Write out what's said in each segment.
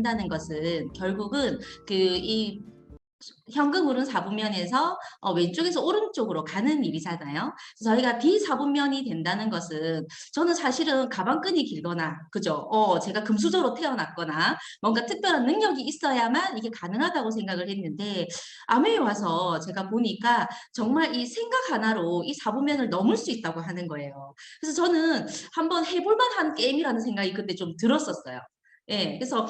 한다는 것은 결국은 이 현금 흐름 4분면에서 왼쪽에서 오른쪽으로 가는 일이잖아요. 저희가 비사분면이 된다는 것은 저는 사실은 가방끈이 길거나 그죠? 제가 금수저로 태어났거나 뭔가 특별한 능력이 있어야만 이게 가능하다고 생각을 했는데 암웨에 와서 제가 보니까 정말 이 생각 하나로 이 4분면을 넘을 수 있다고 하는 거예요. 그래서 저는 한번 해볼 만한 게임이라는 생각이 그때 좀 들었었어요. 예, 그래서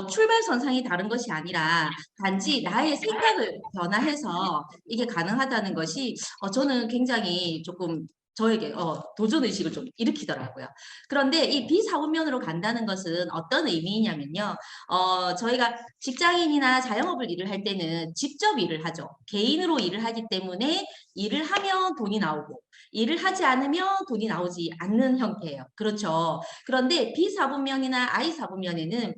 출발선상이 다른 것이 아니라 단지 나의 생각을 변화해서 이게 가능하다는 것이 저는 굉장히 조금 저에게 도전의식을 좀 일으키더라고요. 그런데 이 비사분면으로 간다는 것은 어떤 의미냐면요. 저희가 직장인이나 자영업을 일을 할 때는 직접 일을 하죠. 개인으로 일을 하기 때문에 일을 하면 돈이 나오고 일을 하지 않으면 돈이 나오지 않는 형태예요. 그렇죠. 그런데 비사분면이나 I사분면에는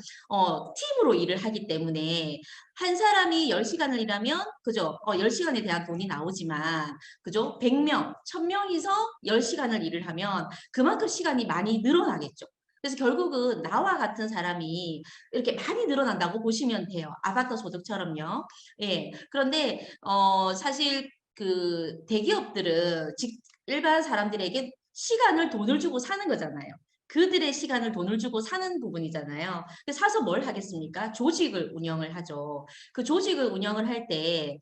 팀으로 일을 하기 때문에 한 사람이 10시간을 일하면 그죠? 10시간에 대한 돈이 나오지만 그죠? 100명, 1000명이서 10시간을 일을 하면 그만큼 시간이 많이 늘어나겠죠. 그래서 결국은 나와 같은 사람이 이렇게 많이 늘어난다고 보시면 돼요. 아바타 소득처럼요. 예. 그런데 사실 대기업들은 일반 사람들에게 시간을 돈을 주고 사는 거잖아요. 그들의 시간을 돈을 주고 사는 부분이잖아요. 사서 뭘 하겠습니까? 조직을 운영을 하죠. 그 조직을 운영을 할 때,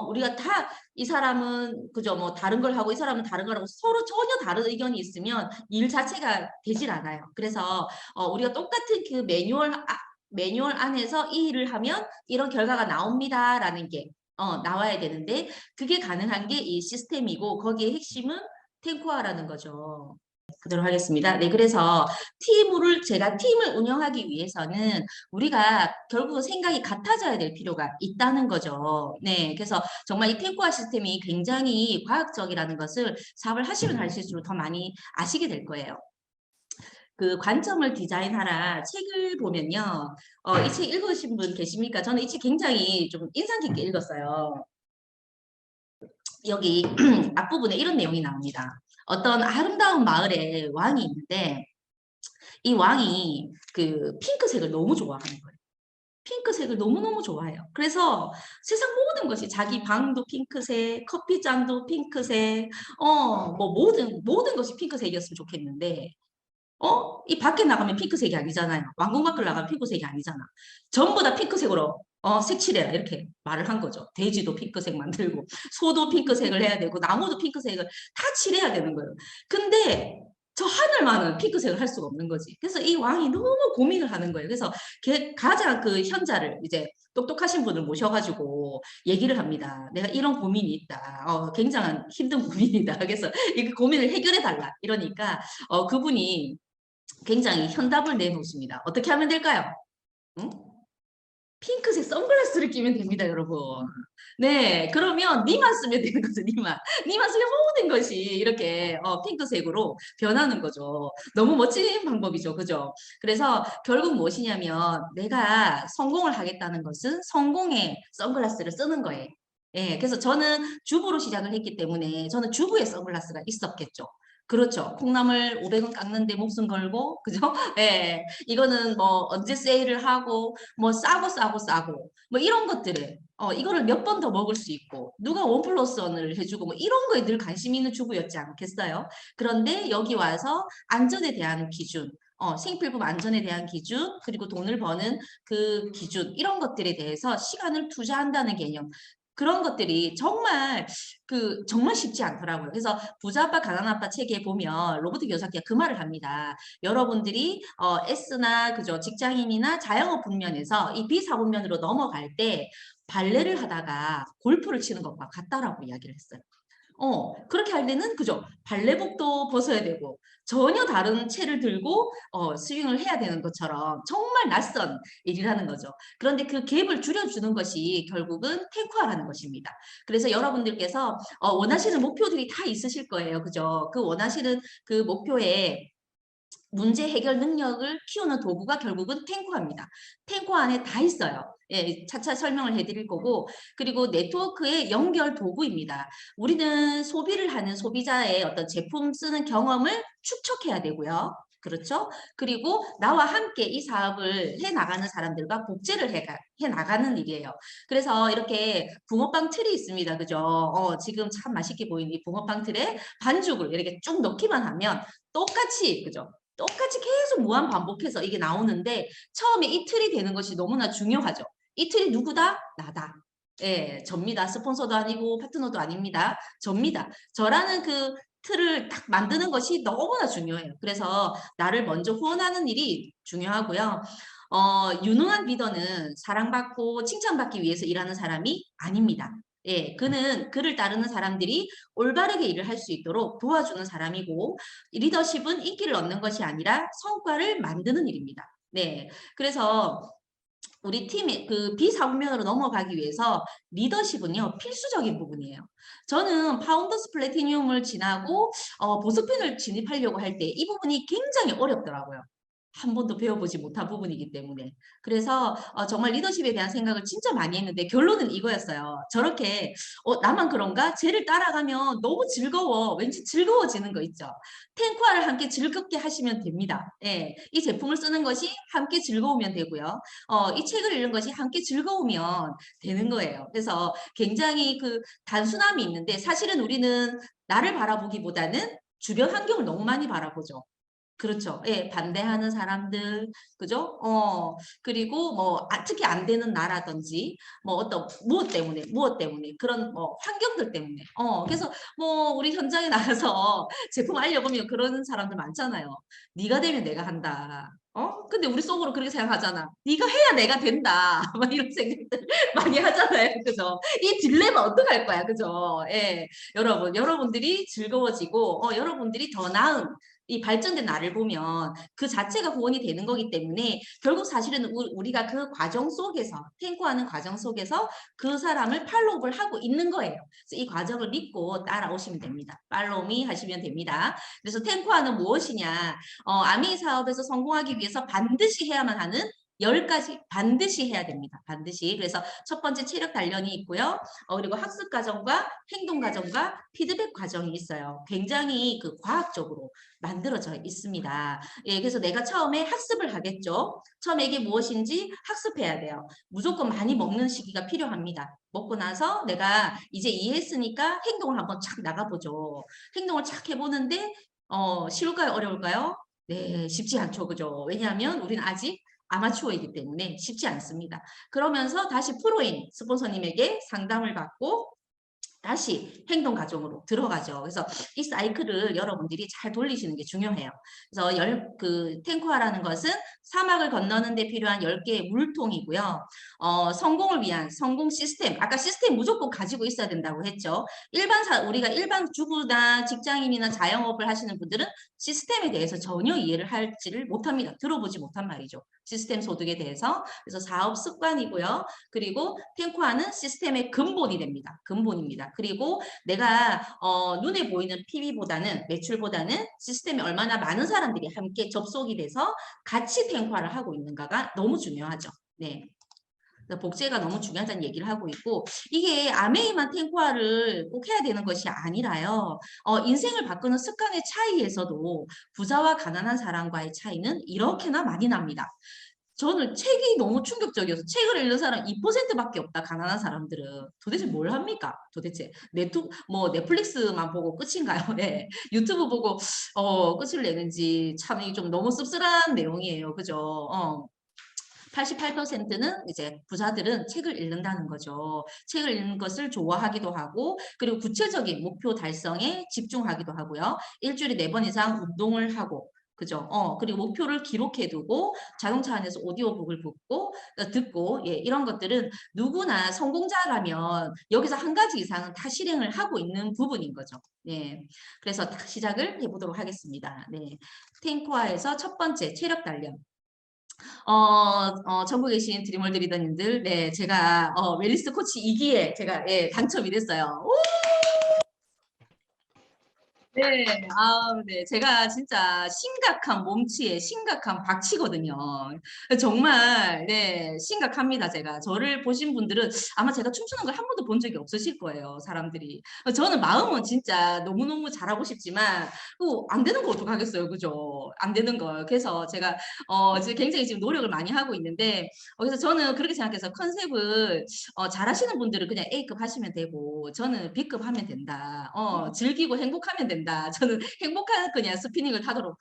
우리가 다 이 사람은 그죠, 뭐 다른 걸 하고 이 사람은 다른 걸 하고 서로 전혀 다른 의견이 있으면 일 자체가 되질 않아요. 그래서 우리가 똑같은 그 매뉴얼 안에서 이 일을 하면 이런 결과가 나옵니다라는 게 나와야 되는데 그게 가능한 게 이 시스템이고 거기에 핵심은 탱코아라는 거죠. 그대로 하겠습니다. 네, 그래서 제가 팀을 운영하기 위해서는 우리가 결국은 생각이 같아져야 될 필요가 있다는 거죠. 네, 그래서 정말 이 탱고화 시스템이 굉장히 과학적이라는 것을 사업을 하시면 하실수록 더 많이 아시게 될 거예요. 그 관점을 디자인하라 책을 보면요. 이 책 읽으신 분 계십니까? 저는 이 책 굉장히 좀 인상 깊게 읽었어요. 여기 앞부분에 이런 내용이 나옵니다. 어떤 아름다운 마을에 왕이 있는데 이 왕이 그 핑크색을 너무 좋아하는 거예요. 핑크색을 너무너무 좋아해요. 그래서 세상 모든 것이 자기 방도 핑크색, 커피잔도 핑크색, 뭐 모든 것이 핑크색이었으면 좋겠는데 이 밖에 나가면 핑크색이 아니잖아요. 왕궁 밖을 나가면 핑크색이 아니잖아. 전부 다 핑크색으로 색칠해라 이렇게 말을 한 거죠. 돼지도 핑크색 만들고 소도 핑크색을 해야 되고 나무도 핑크색을 다 칠해야 되는 거예요. 근데 저 하늘만은 핑크색을 할 수가 없는 거지. 그래서 이 왕이 너무 고민을 하는 거예요. 그래서 가장 그 현자를 이제 똑똑하신 분을 모셔가지고 얘기를 합니다. 내가 이런 고민이 있다. 굉장한 힘든 고민이다. 그래서 이 고민을 해결해 달라. 이러니까 그분이 굉장히 현답을 내놓습니다. 어떻게 하면 될까요? 응? 핑크색 선글라스를 끼면 됩니다, 여러분. 네, 그러면 니만 쓰면 되는 거죠, 니만. 니만 쓰면 모든 것이 이렇게 핑크색으로 변하는 거죠. 너무 멋진 방법이죠, 그죠? 그래서 결국 무엇이냐면 내가 성공을 하겠다는 것은 성공의 선글라스를 쓰는 거예요. 예, 그래서 저는 주부로 시작을 했기 때문에 저는 주부의 선글라스가 있었겠죠. 그렇죠. 콩나물 500원 깎는데 목숨 걸고, 그죠? 예, 이거는 뭐 언제 세일을 하고, 뭐 싸고 뭐 이런 것들에 이거를 몇 번 더 먹을 수 있고 누가 원 플러스 원을 해주고 뭐 이런 거에 늘 관심 있는 주부였지 않겠어요? 그런데 여기 와서 안전에 대한 기준 생필품 안전에 대한 기준 그리고 돈을 버는 그 기준 이런 것들에 대해서 시간을 투자한다는 개념 그런 것들이 정말 쉽지 않더라고요. 그래서 부자 아빠 가난 아빠 책에 보면 로버트 기요사키가 그 말을 합니다. 여러분들이 S나 그죠 직장인이나 자영업 분면에서 이 비사분면으로 넘어갈 때 발레를 하다가 골프를 치는 것과 같다라고 이야기를 했어요. 그렇게 할 때는 그죠 발레복도 벗어야 되고 전혀 다른 채를 들고 스윙을 해야 되는 것처럼 정말 낯선 일이라는 거죠. 그런데 그 갭을 줄여주는 것이 결국은 탱커화라는 것입니다. 그래서 여러분들께서 원하시는 목표들이 다 있으실 거예요. 그죠? 그 원하시는 그 목표에 문제 해결 능력을 키우는 도구가 결국은 탱커입니다. 탱커 안에 다 있어요. 예, 차차 설명을 해드릴 거고 그리고 네트워크의 연결 도구입니다. 우리는 소비를 하는 소비자의 어떤 제품 쓰는 경험을 축적해야 되고요. 그렇죠? 그리고 나와 함께 이 사업을 해 나가는 사람들과 복제를 해 나가는 일이에요. 그래서 이렇게 붕어빵 틀이 있습니다. 그죠? 지금 참 맛있게 보이는 이 붕어빵 틀에 반죽을 이렇게 쭉 넣기만 하면 똑같이, 그죠? 똑같이 계속 무한 반복해서 이게 나오는데 처음에 이 틀이 되는 것이 너무나 중요하죠. 이 틀이 누구다? 나다. 예, 접니다. 스폰서도 아니고 파트너도 아닙니다. 접니다. 저라는 그 틀을 딱 만드는 것이 너무나 중요해요. 그래서 나를 먼저 후원하는 일이 중요하고요. 유능한 리더는 사랑받고 칭찬받기 위해서 일하는 사람이 아닙니다. 예, 그를 따르는 사람들이 올바르게 일을 할 수 있도록 도와주는 사람이고, 리더십은 인기를 얻는 것이 아니라 성과를 만드는 일입니다. 네, 그래서 우리 팀의 그 비사국면으로 넘어가기 위해서 리더십은요 필수적인 부분이에요. 저는 파운더스 플래티늄을 지나고 보석펜을 진입하려고 할 때 이 부분이 굉장히 어렵더라고요. 한 번도 배워보지 못한 부분이기 때문에. 그래서 정말 리더십에 대한 생각을 진짜 많이 했는데 결론은 이거였어요. 저렇게 나만 그런가? 쟤를 따라가면 너무 즐거워. 왠지 즐거워지는 거 있죠. 탱크화를 함께 즐겁게 하시면 됩니다. 예, 이 제품을 쓰는 것이 함께 즐거우면 되고요. 이 책을 읽는 것이 함께 즐거우면 되는 거예요. 그래서 굉장히 그 단순함이 있는데 사실은 우리는 나를 바라보기보다는 주변 환경을 너무 많이 바라보죠. 그렇죠. 예, 반대하는 사람들, 그죠? 그리고 뭐, 특히 안 되는 나라든지, 뭐, 무엇 때문에, 그런 뭐, 환경들 때문에. 그래서 뭐, 우리 현장에 나가서 제품 알려보면 그런 사람들 많잖아요. 네가 되면 내가 한다. 근데 우리 속으로 그렇게 생각하잖아. 네가 해야 내가 된다. 막 이런 생각들 많이 하잖아요. 그죠? 이 딜레마 어떡할 거야. 그죠? 예. 여러분들이 즐거워지고, 여러분들이 더 나은 이 발전된 나를 보면 그 자체가 후원이 되는 거기 때문에 결국 사실은 우리가 그 과정 속에서 탱커하는 과정 속에서 그 사람을 팔로우를 하고 있는 거예요. 그래서 이 과정을 믿고 따라오시면 됩니다. 팔로우미 하시면 됩니다. 그래서 탱커하는 무엇이냐? 아미 사업에서 성공하기 위해서 반드시 해야만 하는 10가지 반드시 해야 됩니다. 반드시. 그래서 첫 번째 체력 단련이 있고요. 그리고 학습 과정과 행동 과정과 피드백 과정이 있어요. 굉장히 그 과학적으로 만들어져 있습니다. 예, 그래서 내가 처음에 학습을 하겠죠. 처음에 이게 무엇인지 학습해야 돼요. 무조건 많이 먹는 시기가 필요합니다. 먹고 나서 내가 이제 이해했으니까 행동을 한번 착 나가보죠. 행동을 착 해보는데 쉬울까요? 어려울까요? 네, 쉽지 않죠. 그죠? 왜냐하면 우리는 아직 아마추어이기 때문에 쉽지 않습니다. 그러면서 다시 프로인 스폰서님에게 상담을 받고 다시 행동 과정으로 들어가죠. 그래서 이 사이클을 여러분들이 잘 돌리시는 게 중요해요. 그래서 탱크화라는 것은 사막을 건너는 데 필요한 10개의 물통이고요. 성공을 위한 성공 시스템, 아까 시스템 무조건 가지고 있어야 된다고 했죠. 우리가 일반 주부나 직장인이나 자영업을 하시는 분들은 시스템에 대해서 전혀 이해를 할지를 못합니다. 들어보지 못한 말이죠. 시스템 소득에 대해서. 그래서 사업 습관이고요. 그리고 탱크화는 시스템의 근본이 됩니다. 근본입니다. 그리고 내가 눈에 보이는 PB보다는 매출보다는 시스템에 얼마나 많은 사람들이 함께 접속이 돼서 같이 탱크화를 하고 있는가가 너무 중요하죠. 네. 복제가 너무 중요하다는 얘기를 하고 있고 이게 아메이만 탱크화를 꼭 해야 되는 것이 아니라요. 인생을 바꾸는 습관의 차이에서도 부자와 가난한 사람과의 차이는 이렇게나 많이 납니다. 저는 책이 너무 충격적이어서 책을 읽는 사람 2%밖에 없다. 가난한 사람들은 도대체 뭘 합니까? 도대체 넷플릭스만 보고 끝인가요? 네. 유튜브 보고 끝을 내는지 참 좀 너무 씁쓸한 내용이에요. 그죠? 88%는 이제 부자들은 책을 읽는다는 거죠. 책을 읽는 것을 좋아하기도 하고 그리고 구체적인 목표 달성에 집중하기도 하고요. 일주일에 4번 이상 운동을 하고 그죠? 그리고 목표를 기록해두고 자동차 안에서 오디오북을 듣고 예, 이런 것들은 누구나 성공자라면 여기서 한 가지 이상은 다 실행을 하고 있는 부분인 거죠. 예, 그래서 시작을 해보도록 하겠습니다. 네, 탱크화에서 첫 번째 체력 단련. 전국에 계신 드리멀 리더님들, 네, 제가 웰리스 코치 2기에 제가 예, 당첨이 됐어요. 오! 네, 네. 제가 진짜 심각한 몸치에 심각한 박치거든요. 정말, 네, 심각합니다, 제가. 저를 보신 분들은 아마 제가 춤추는 걸 한 번도 본 적이 없으실 거예요, 사람들이. 저는 마음은 진짜 너무너무 잘하고 싶지만, 안 되는 거 어떡하겠어요, 그죠? 안 되는 거. 그래서 제가, 지금 굉장히 지금 노력을 많이 하고 있는데, 그래서 저는 그렇게 생각해서 컨셉을, 잘하시는 분들은 그냥 A급 하시면 되고, 저는 B급 하면 된다. 즐기고 행복하면 된다. 저는 행복한 그냥 스피닝을 타도록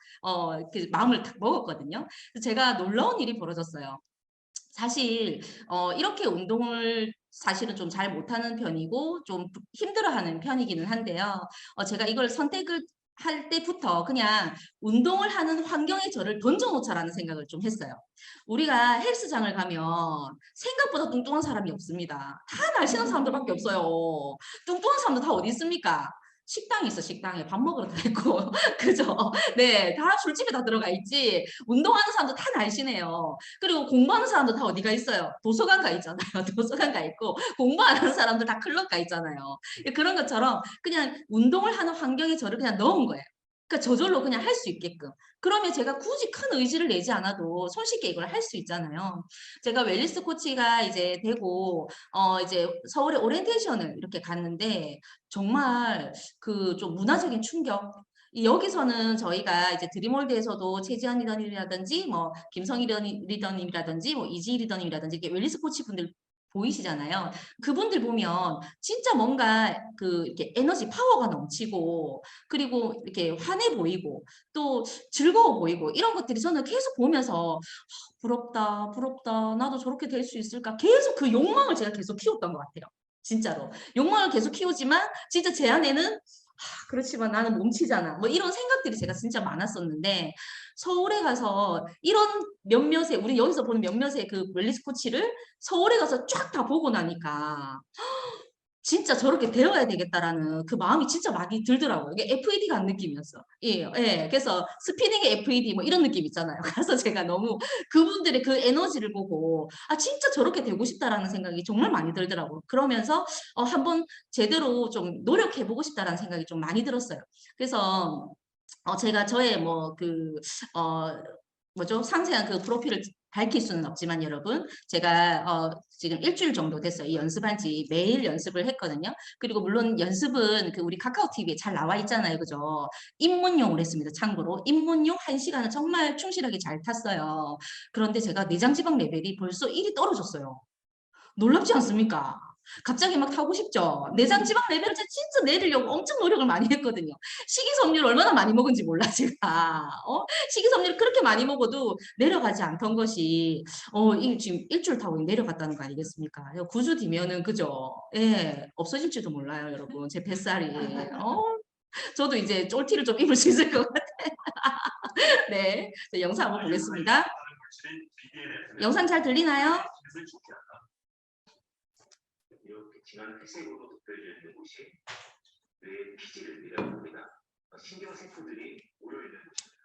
마음을 딱 먹었거든요. 그래서 제가 놀라운 일이 벌어졌어요. 사실 이렇게 운동을 사실은 좀 잘 못하는 편이고 좀 힘들어하는 편이기는 한데요. 제가 이걸 선택을 할 때부터 그냥 운동을 하는 환경에 저를 던져놓자라는 생각을 좀 했어요. 우리가 헬스장을 가면 생각보다 뚱뚱한 사람이 없습니다. 다 날씬한 사람들밖에 없어요. 뚱뚱한 사람들 다 어디 있습니까? 식당이 있어, 식당에. 밥 먹으러 다 있고. 그죠? 네, 다 술집에 다 들어가 있지. 운동하는 사람도 다 날씬해요. 그리고 공부하는 사람도 다 어디가 있어요? 도서관 가 있잖아요. 도서관 가 있고 공부 안 하는 사람들 다 클럽 가 있잖아요. 그런 것처럼 그냥 운동을 하는 환경에 저를 그냥 넣은 거예요. 그러니까 저절로 그냥 할 수 있게끔. 그러면 제가 굳이 큰 의지를 내지 않아도 손쉽게 이걸 할 수 있잖아요. 제가 웰니스 코치가 이제 되고 이제 서울에 오리엔테이션을 이렇게 갔는데 정말 그 좀 문화적인 충격 여기서는 저희가 이제 드림월드에서도 최지한 리더님이라든지 뭐 김성희 리더님이라든지 뭐 이지 리더님이라든지 이렇게 웰니스 코치 분들 보이시잖아요. 그분들 보면 진짜 뭔가 그 이렇게 에너지 파워가 넘치고 그리고 이렇게 환해 보이고 또 즐거워 보이고 이런 것들이 저는 계속 보면서 부럽다, 부럽다. 나도 저렇게 될 수 있을까? 계속 그 욕망을 제가 계속 키웠던 것 같아요. 진짜로. 욕망을 계속 키우지만 진짜 제 안에는 그렇지만 나는 몸치잖아. 뭐 이런 생각들이 제가 진짜 많았었는데 서울에 가서 이런 몇몇의 우리 여기서 보는 몇몇의 그 웰니스 코치를 서울에 가서 쫙 다 보고 나니까 진짜 저렇게 되어야 되겠다라는 그 마음이 진짜 많이 들더라고요. 이게 FED 같은 느낌이었어. 예, 예. 그래서 스피닝의 FED 뭐 이런 느낌 있잖아요. 그래서 제가 너무 그분들의 그 에너지를 보고 아 진짜 저렇게 되고 싶다라는 생각이 정말 많이 들더라고요. 그러면서 한번 제대로 좀 노력해보고 싶다라는 생각이 좀 많이 들었어요. 그래서 제가 저의 뭐죠? 상세한 그 프로필을 밝힐 수는 없지만 여러분 제가 지금 일주일 정도 됐어요. 이 연습한 지 매일 연습을 했거든요. 그리고 물론 연습은 그 우리 카카오 TV에 잘 나와 있잖아요. 그죠? 입문용으로 했습니다. 참고로 입문용 1시간을 정말 충실하게 잘 탔어요. 그런데 제가 내장지방 레벨이 벌써 1이 떨어졌어요. 놀랍지 않습니까? 갑자기 막 타고 싶죠. 내장 지방 레벨을 제가 진짜 내리려고 엄청 노력을 많이 했거든요. 식이섬유를 얼마나 많이 먹은지 몰라 제가. 식이섬유를 그렇게 많이 먹어도 내려가지 않던 것이 이 지금 일주일 타고 내려갔다는 거 아니겠습니까? 9주 뒤면은 그죠? 예, 없어질지도 몰라요, 여러분. 제 뱃살이. 저도 이제 쫄티를 좀 입을 수 있을 것 같아요. 네, 영상 한번 보겠습니다. 영상 잘 들리나요? 이렇게 진한 회색으로 덮여져 있는 곳이 뇌의 피지를 이라합니다. 신경세포들이 모여있는 곳입니다.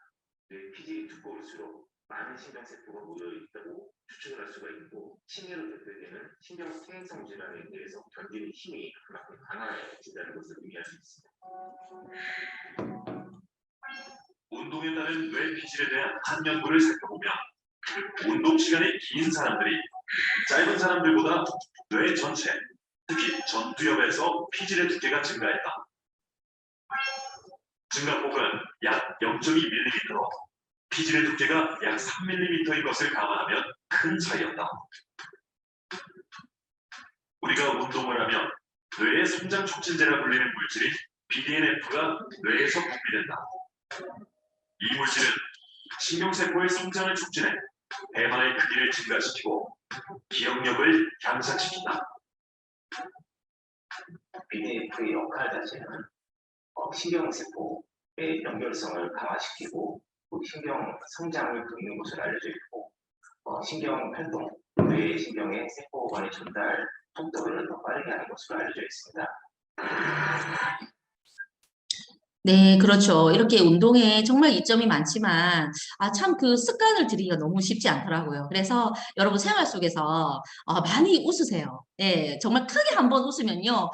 뇌의 피질이 두꺼울수록 많은 신경세포가 모여있다고 추측을 할 수가 있고 신경으로 대표되는 신경퇴행성 질환에 대해서 견디는 힘이 그만큼 강화해진다는 것을 의미할 수 있습니다. 운동에 따른 뇌 피질에 대한 한 연구를 살펴보면 운동 시간이 긴 사람들이 짧은 사람들보다 뇌 전체, 특히 전두엽에서 피질의 두께가 증가했다. 증가폭은 약 0.2mm로 피질의 두께가 약 3mm인 것을 감안하면 큰 차이였다. 우리가 운동을 하면 뇌의 성장 촉진제라 불리는 물질인 BDNF가 뇌에서 분비된다. 이 물질은 신경세포의 성장을 촉진해 배만의 크기를 증가시키고 기억력을 향상시킨다. BDNF의 역할 자체는 신경세포의 연결성을 강화시키고 신경 성장을 돕는 것으로 알려져 있고 신경 활동, 뇌의 신경의 세포 간의 전달 속도를 더 빠르게 하는 것으로 알려져 있습니다. 네, 그렇죠. 이렇게 운동에 정말 이점이 많지만, 참 그 습관을 들이기가 너무 쉽지 않더라고요. 그래서 여러분 생활 속에서 많이 웃으세요. 예, 정말 크게 한 번 웃으면요.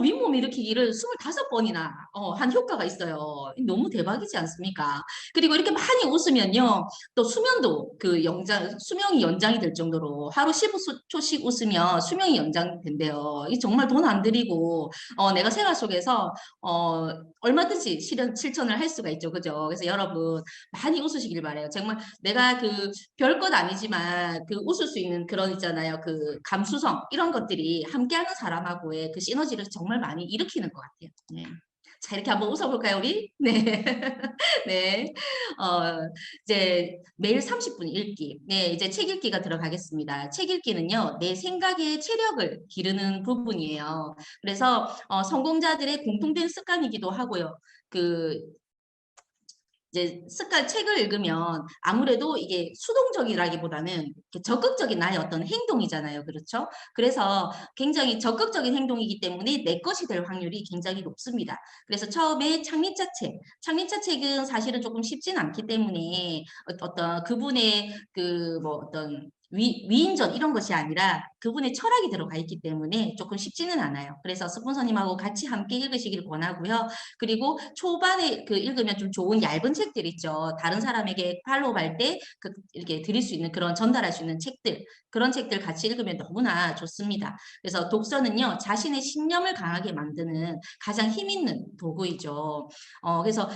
윗몸 일으키기를 25번이나 한 효과가 있어요. 너무 대박이지 않습니까? 그리고 이렇게 많이 웃으면요. 또 수면도 수명이 연장이 될 정도로 하루 15초씩 웃으면 수명이 연장된대요. 이 정말 돈 안 들이고 내가 생활 속에서 얼마든지 실천을 할 수가 있죠. 그죠? 그래서 여러분 많이 웃으시길 바래요. 정말 내가 별것 아니지만 웃을 수 있는 그런 있잖아요. 감수성 이런 것들이 함께하는 사람하고의 그 시너지를 정말 많이 일으키는 것 같아요. 네. 자, 이렇게 한번 웃어볼까요, 우리? 네. 네. 이제 매일 30분 읽기. 네, 이제 책 읽기가 들어가겠습니다. 책 읽기는요, 내 생각의 체력을 기르는 부분이에요. 그래서 성공자들의 공통된 습관이기도 하고요. 그 이제 책을 읽으면 아무래도 이게 수동적이라기보다는 이렇게 적극적인 나의 어떤 행동이잖아요. 그렇죠? 그래서 굉장히 적극적인 행동이기 때문에 내 것이 될 확률이 굉장히 높습니다. 그래서 처음에 창립자 책은 사실은 조금 쉽진 않기 때문에 어떤 그분의 어떤 위인전 이런 것이 아니라 그분의 철학이 들어가 있기 때문에 조금 쉽지는 않아요. 그래서 스폰서님하고 같이 함께 읽으시길 권하고요. 그리고 초반에 읽으면 좀 좋은 얇은 책들 있죠. 다른 사람에게 팔로우할 때 이렇게 드릴 수 있는 그런 전달할 수 있는 책들, 그런 책들 같이 읽으면 너무나 좋습니다. 그래서 독서는요, 자신의 신념을 강하게 만드는 가장 힘 있는 도구이죠. 그래서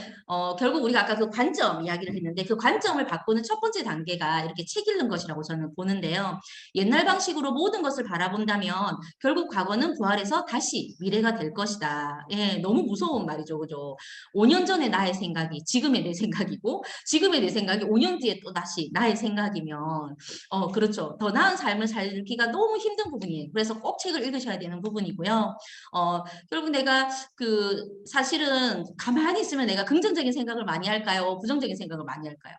결국 우리가 아까 그 관점 이야기를 했는데 그 관점을 바꾸는 첫 번째 단계가 이렇게 책 읽는 것이라고 저는 보는데요. 옛날 방식으로 모든 것을 바라본다면 결국 과거는 부활해서 다시 미래가 될 것이다. 예, 너무 무서운 말이죠. 그죠? 5년 전에 나의 생각이 지금의 내 생각이고 지금의 내 생각이 5년 뒤에 또 다시 나의 생각이면 그렇죠. 더 나은 삶을 살기가 너무 힘든 부분이에요. 그래서 꼭 책을 읽으셔야 되는 부분이고요. 결국 내가 사실은 가만히 있으면 내가 긍정적인 생각을 많이 할까요? 부정적인 생각을 많이 할까요?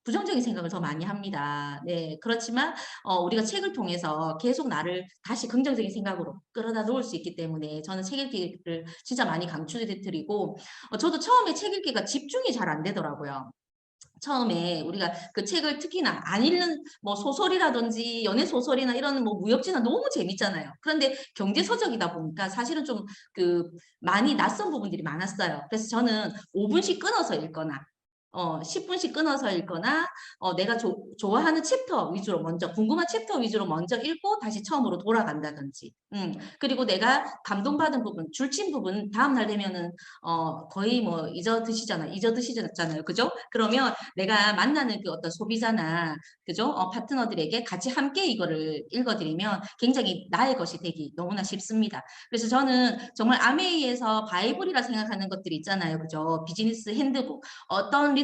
부정적인 생각을 더 많이 합니다. 네, 그렇지만 우리가 책을 통해서 계속 나를 다시 긍정적인 생각으로 끌어다 놓을 수 있기 때문에 저는 책 읽기를 진짜 많이 강추드리고 저도 처음에 책 읽기가 집중이 잘 안 되더라고요. 처음에 우리가 그 책을 특히나 안 읽는 뭐 소설이라든지 연애 소설이나 이런 뭐 무협지나 너무 재밌잖아요. 그런데 경제 서적이다 보니까 사실은 좀 많이 낯선 부분들이 많았어요. 그래서 저는 5분씩 끊어서 읽거나 10분씩 끊어서 읽거나 내가 좋아하는 챕터 위주로 먼저 궁금한 챕터 위주로 먼저 읽고 다시 처음으로 돌아간다든지 그리고 내가 감동받은 부분 줄친 부분 다음날 되면은 거의 뭐 잊어드시잖아요. 그죠? 그러면 내가 만나는 그 어떤 소비자나 그죠? 파트너들에게 같이 함께 이거를 읽어드리면 굉장히 나의 것이 되기 너무나 쉽습니다. 그래서 저는 정말 아메이에서 바이블이라 생각하는 것들이 있잖아요. 그죠? 비즈니스 핸드북. 어떤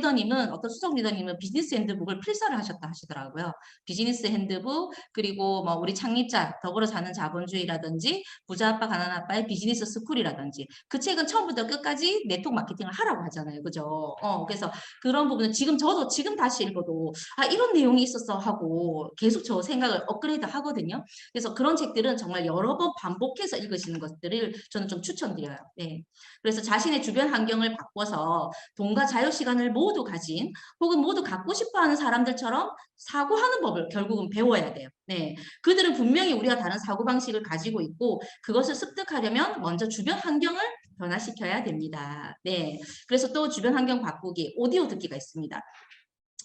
수석 리더님은 비즈니스 핸드북을 필사를 하셨다 하시더라고요. 비즈니스 핸드북, 그리고 뭐 우리 창립자, 더불어 사는 자본주의라든지 부자 아빠, 가난 아빠의 비즈니스 스쿨이라든지 그 책은 처음부터 끝까지 네트워크 마케팅을 하라고 하잖아요. 그죠? 그래서 그런 부분은 저도 지금 다시 읽어도 이런 내용이 있었어 하고 계속 저 생각을 업그레이드 하거든요. 그래서 그런 책들은 정말 여러 번 반복해서 읽으시는 것들을 저는 좀 추천드려요. 네. 그래서 자신의 주변 환경을 바꿔서 돈과 자유 시간을 모두 가진 혹은 모두 갖고 싶어하는 사람들처럼 사고하는 법을 결국은 배워야 돼요. 네, 그들은 분명히 우리가 다른 사고방식을 가지고 있고 그것을 습득하려면 먼저 주변 환경을 변화시켜야 됩니다. 네, 그래서 또 주변 환경 바꾸기, 오디오 듣기가 있습니다.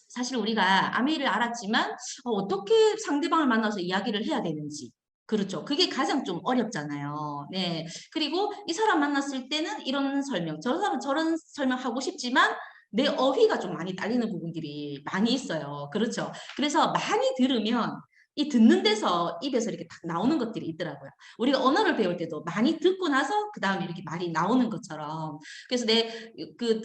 사실 우리가 아메이를 알았지만 어떻게 상대방을 만나서 이야기를 해야 되는지 그렇죠. 그게 가장 좀 어렵잖아요. 네. 그리고 이 사람 만났을 때는 이런 설명, 저 사람은 저런 설명하고 싶지만 내 어휘가 좀 많이 딸리는 부분들이 많이 있어요. 그렇죠. 그래서 많이 들으면 이 듣는 데서 입에서 이렇게 딱 나오는 것들이 있더라고요. 우리가 언어를 배울 때도 많이 듣고 나서 그 다음에 이렇게 말이 나오는 것처럼. 그래서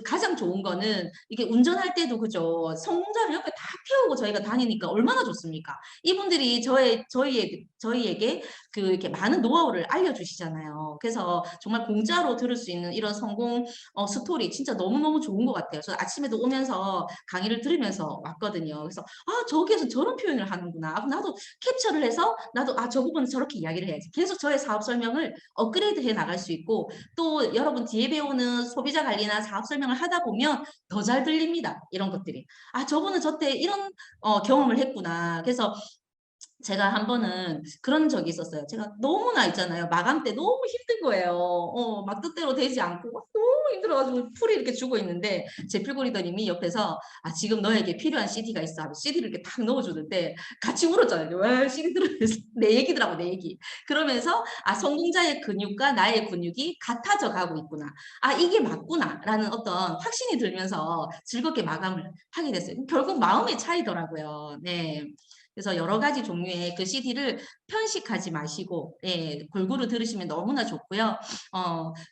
가장 좋은 거는 이게 운전할 때도 그죠. 성공자를 옆에 다 태우고 저희가 다니니까 얼마나 좋습니까? 이분들이 저희에게 이렇게 많은 노하우를 알려주시잖아요. 그래서 정말 공짜로 들을 수 있는 이런 성공 스토리 진짜 너무너무 좋은 것 같아요. 저 아침에도 오면서 강의를 들으면서 왔거든요. 그래서 저기에서 저런 표현을 하는구나. 나도 캡처를 해서 나도 저 부분은 저렇게 이야기를 해야지. 계속 저의 사업 설명을 업그레이드 해 나갈 수 있고 또 여러분 뒤에 배우는 소비자 관리나 사업 설명을 하다 보면 더 잘 들립니다. 이런 것들이. 저분은 저때 이런 경험을 했구나. 그래서 제가 한 번은 그런 적이 있었어요. 제가 너무나 있잖아요. 마감 때 너무 힘든 거예요. 막 뜻대로 되지 않고 막 너무 힘들어가지고 풀이 이렇게 죽어 있는데 제 필고리더님이 옆에서 아 지금 너에게 필요한 CD가 있어 하고 CD를 이렇게 탁 넣어주는데 같이 울었잖아요. 와 CD 들으면서 내 얘기더라고 내 얘기. 그러면서 아 성공자의 근육과 나의 근육이 같아져 가고 있구나. 아 이게 맞구나라는 어떤 확신이 들면서 즐겁게 마감을 하게 됐어요. 결국 마음의 차이더라고요. 네. 그래서 여러 가지 종류의 그 CD를 편식하지 마시고 예, 골고루 들으시면 너무나 좋고요.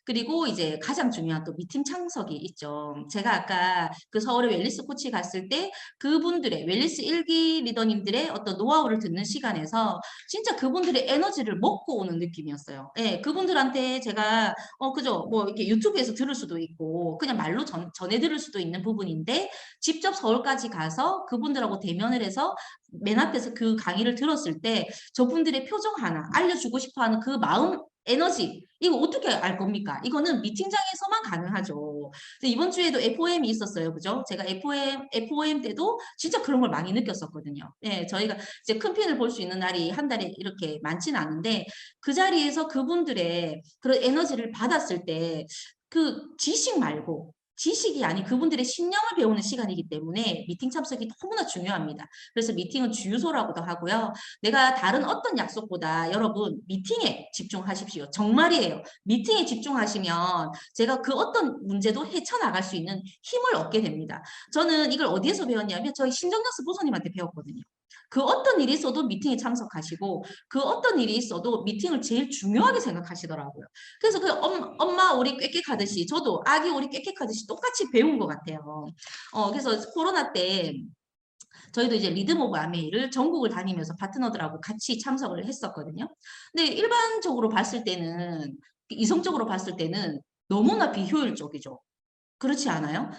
그리고 이제 가장 중요한 또 미팅 참석이 있죠. 제가 아까 그 서울의 웰니스 코치 갔을 때 그분들의 웰니스 1기 리더님들의 어떤 노하우를 듣는 시간에서 진짜 그분들의 에너지를 먹고 오는 느낌이었어요. 예, 그분들한테 제가 그죠. 뭐 이렇게 유튜브에서 들을 수도 있고 그냥 말로 전해 들을 수도 있는 부분인데 직접 서울까지 가서 그분들하고 대면을 해서 맨 앞에서 그 강의를 들었을 때 저분들의 표정 하나 알려주고 싶어하는 그 마음 에너지 이거 어떻게 알 겁니까? 이거는 미팅장에서만 가능하죠. 이번 주에도 FOM이 있었어요, 그죠? 제가 FOM 때도 진짜 그런 걸 많이 느꼈었거든요. 예, 저희가 이제 큰 핀을 볼 수 있는 날이 한 달에 이렇게 많지는 않은데 그 자리에서 그분들의 그런 에너지를 받았을 때 그 지식 말고 지식이 아닌 그분들의 신념을 배우는 시간이기 때문에 미팅 참석이 너무나 중요합니다. 그래서 미팅은 주유소라고도 하고요. 내가 다른 어떤 약속보다 여러분 미팅에 집중하십시오. 정말이에요. 미팅에 집중하시면 제가 그 어떤 문제도 헤쳐나갈 수 있는 힘을 얻게 됩니다. 저는 이걸 어디에서 배웠냐면 저희 신정역 스포서님한테 배웠거든요. 그 어떤 일이 있어도 미팅에 참석하시고 그 어떤 일이 있어도 미팅을 제일 중요하게 생각하시더라고요. 그래서 그 엄마 오리 꽥꽥하듯이 저도 아기 오리 꽥꽥하듯이 똑같이 배운 것 같아요. 그래서 코로나 때 저희도 이제 리듬 오브 아메이를 전국을 다니면서 파트너들하고 같이 참석을 했었거든요. 근데 일반적으로 봤을 때는 이성적으로 봤을 때는 너무나 비효율적이죠. 그렇지 않아요?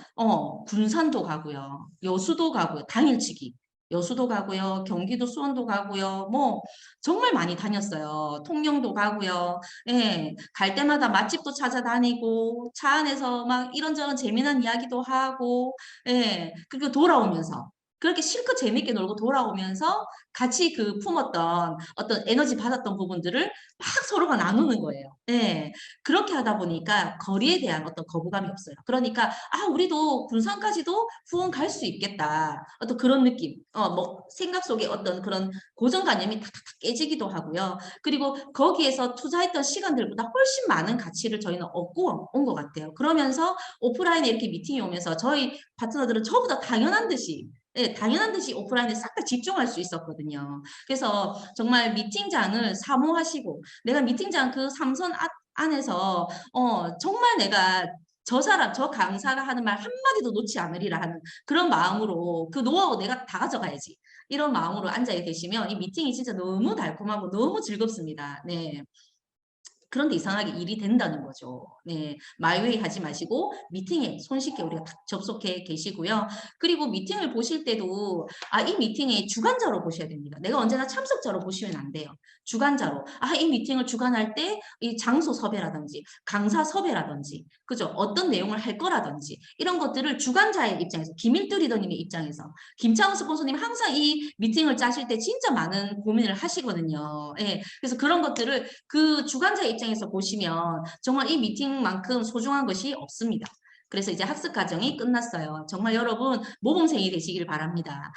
군산도 가고요. 여수도 가고요. 당일치기. 여수도 가고요. 경기도 수원도 가고요. 뭐 정말 많이 다녔어요. 통영도 가고요. 예. 갈 때마다 맛집도 찾아다니고 차 안에서 막 이런저런 재미난 이야기도 하고 예. 그리고 돌아오면서 그렇게 실컷 재밌게 놀고 돌아오면서 같이 그 품었던 어떤 에너지 받았던 부분들을 막 서로가 나누는 거예요. 예. 그렇게 하다 보니까 거리에 대한 어떤 거부감이 없어요. 그러니까 아 우리도 군산까지도 후원 갈 수 있겠다. 어떤 그런 느낌. 뭐 생각 속에 어떤 그런 고정관념이 탁탁탁 깨지기도 하고요. 그리고 거기에서 투자했던 시간들보다 훨씬 많은 가치를 저희는 얻고 온 것 같아요. 그러면서 오프라인에 이렇게 미팅이 오면서 저희 파트너들은 저보다 당연한 듯이 예, 당연한 듯이 오프라인에 싹 다 집중할 수 있었거든요. 그래서 정말 미팅장을 사모하시고 내가 미팅장 그 삼선 안에서 정말 내가 저 사람, 저 강사가 하는 말 한마디도 놓지 않으리라 하는 그런 마음으로 그 노하우 내가 다 가져가야지. 이런 마음으로 앉아 계시면 이 미팅이 진짜 너무 달콤하고 너무 즐겁습니다. 네. 그런데 이상하게 일이 된다는 거죠. 네, 마이웨이 하지 마시고 미팅에 손쉽게 우리가 딱 접속해 계시고요. 그리고 미팅을 보실 때도 이 미팅의 주관자로 보셔야 됩니다. 내가 언제나 참석자로 보시면 안 돼요. 주관자로. 이 미팅을 주관할 때 이 장소 섭외라든지 강사 섭외라든지 그죠? 어떤 내용을 할 거라든지 이런 것들을 주관자의 입장에서 김일두 리더님의 입장에서 김창훈 스폰서님 항상 이 미팅을 짜실 때 진짜 많은 고민을 하시거든요. 예, 그래서 그런 것들을 그 주관자의 입장에서 보시면 정말 이 미팅만큼 소중한 것이 없습니다. 그래서 이제 학습 과정이 끝났어요. 정말 여러분 모범생이 되시길 바랍니다.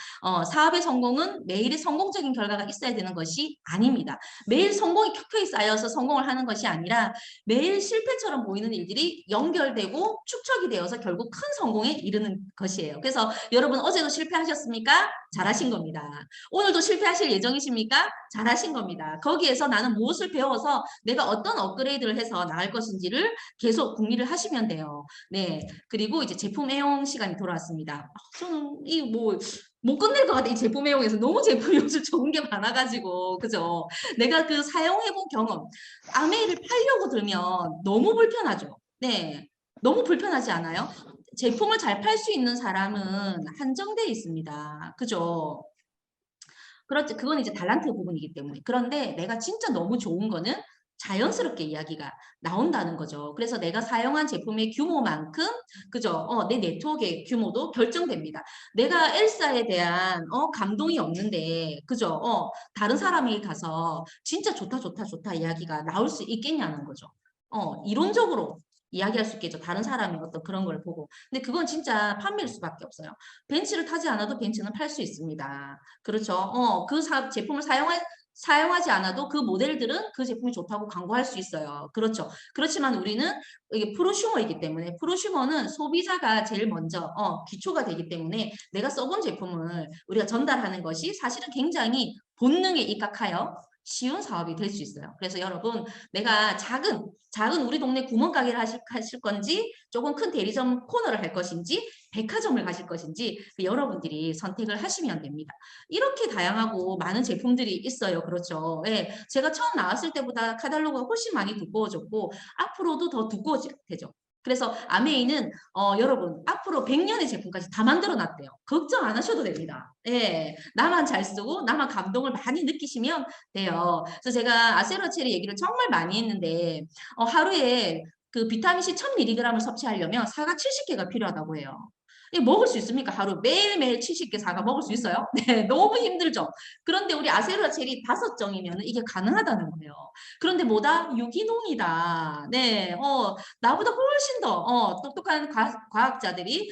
사업의 성공은 매일의 성공적인 결과가 있어야 되는 것이 아닙니다. 매일 성공이 켜켜이 쌓여서 성공을 하는 것이 아니라 매일 실패처럼 보이는 일들이 연결되고 축적이 되어서 결국 큰 성공에 이르는 것이에요. 그래서 여러분 어제도 실패하셨습니까? 잘하신 겁니다. 오늘도 실패하실 예정이십니까? 잘하신 겁니다. 거기에서 나는 무엇을 배워서 내가 어떤 업그레이드를 해서 나을 것인지를 계속 궁리를 하시면 돼요. 네. 그리고 이제 제품 애용 시간이 돌아왔습니다. 저는 이 못 끝낼 것 같아. 이 제품 애용에서 너무 제품 요즘 좋은 게 많아가지고 그죠? 내가 그 사용해본 경험 아메이를 팔려고 들면 너무 불편하죠. 네. 너무 불편하지 않아요? 제품을 잘 팔 수 있는 사람은 한정돼 있습니다. 그죠? 그렇지. 그건 이제 달란트 부분이기 때문에. 그런데 내가 진짜 너무 좋은 거는 자연스럽게 이야기가 나온다는 거죠. 그래서 내가 사용한 제품의 규모만큼 그죠? 내 네트워크의 규모도 결정됩니다. 내가 엘사에 대한 감동이 없는데 그죠? 다른 사람이 가서 진짜 좋다 좋다 좋다 이야기가 나올 수 있겠냐는 거죠. 이론적으로 이야기할 수 있겠죠. 다른 사람이 어떤 그런 걸 보고. 근데 그건 진짜 판매일 수밖에 없어요. 벤츠를 타지 않아도 벤츠는 팔 수 있습니다. 그렇죠. 그 제품을 사용하지 않아도 그 모델들은 그 제품이 좋다고 광고할 수 있어요. 그렇죠. 그렇지만 우리는 이게 프로슈머이기 때문에 프로슈머는 소비자가 제일 먼저 기초가 되기 때문에 내가 써본 제품을 우리가 전달하는 것이 사실은 굉장히 본능에 입각하여 쉬운 사업이 될 수 있어요. 그래서 여러분 내가 작은 우리 동네 구멍가게를 하실 건지 조금 큰 대리점 코너를 할 것인지 백화점을 가실 것인지 여러분들이 선택을 하시면 됩니다. 이렇게 다양하고 많은 제품들이 있어요. 그렇죠. 예, 제가 처음 나왔을 때보다 카탈로그가 훨씬 많이 두꺼워졌고 앞으로도 더 두꺼워질 되죠. 그래서 아메이는 여러분 앞으로 100년의 제품까지 다 만들어 놨대요. 걱정 안 하셔도 됩니다. 예, 나만 잘 쓰고 나만 감동을 많이 느끼시면 돼요. 그래서 제가 아세로체리 얘기를 정말 많이 했는데 하루에 그 비타민C 1000mg을 섭취하려면 사과 70개가 필요하다고 해요. 이게 먹을 수 있습니까? 하루 매일매일 70개 사과 먹을 수 있어요? 네, 너무 힘들죠. 그런데 우리 아세로체리 5정이면 이게 가능하다는 거예요. 그런데 뭐다? 유기농이다. 네, 나보다 훨씬 더 똑똑한 과학자들이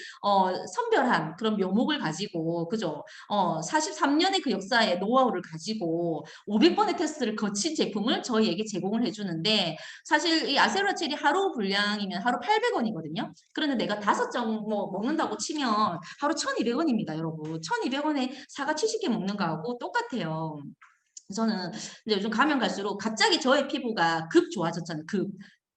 선별한 그런 묘목을 가지고 그죠? 43년의 그 역사의 노하우를 가지고 500번의 테스트를 거친 제품을 저희에게 제공을 해주는데 사실 이 아세로체리 하루 분량이면 하루 800원이거든요. 그런데 내가 5정 뭐 먹는다고 치면 하루 1,200원입니다, 여러분. 1,200원에 사과 70개 먹는 거하고 똑같아요. 저는 이제 요즘 가면 갈수록 갑자기 저의 피부가 급 좋아졌잖아요.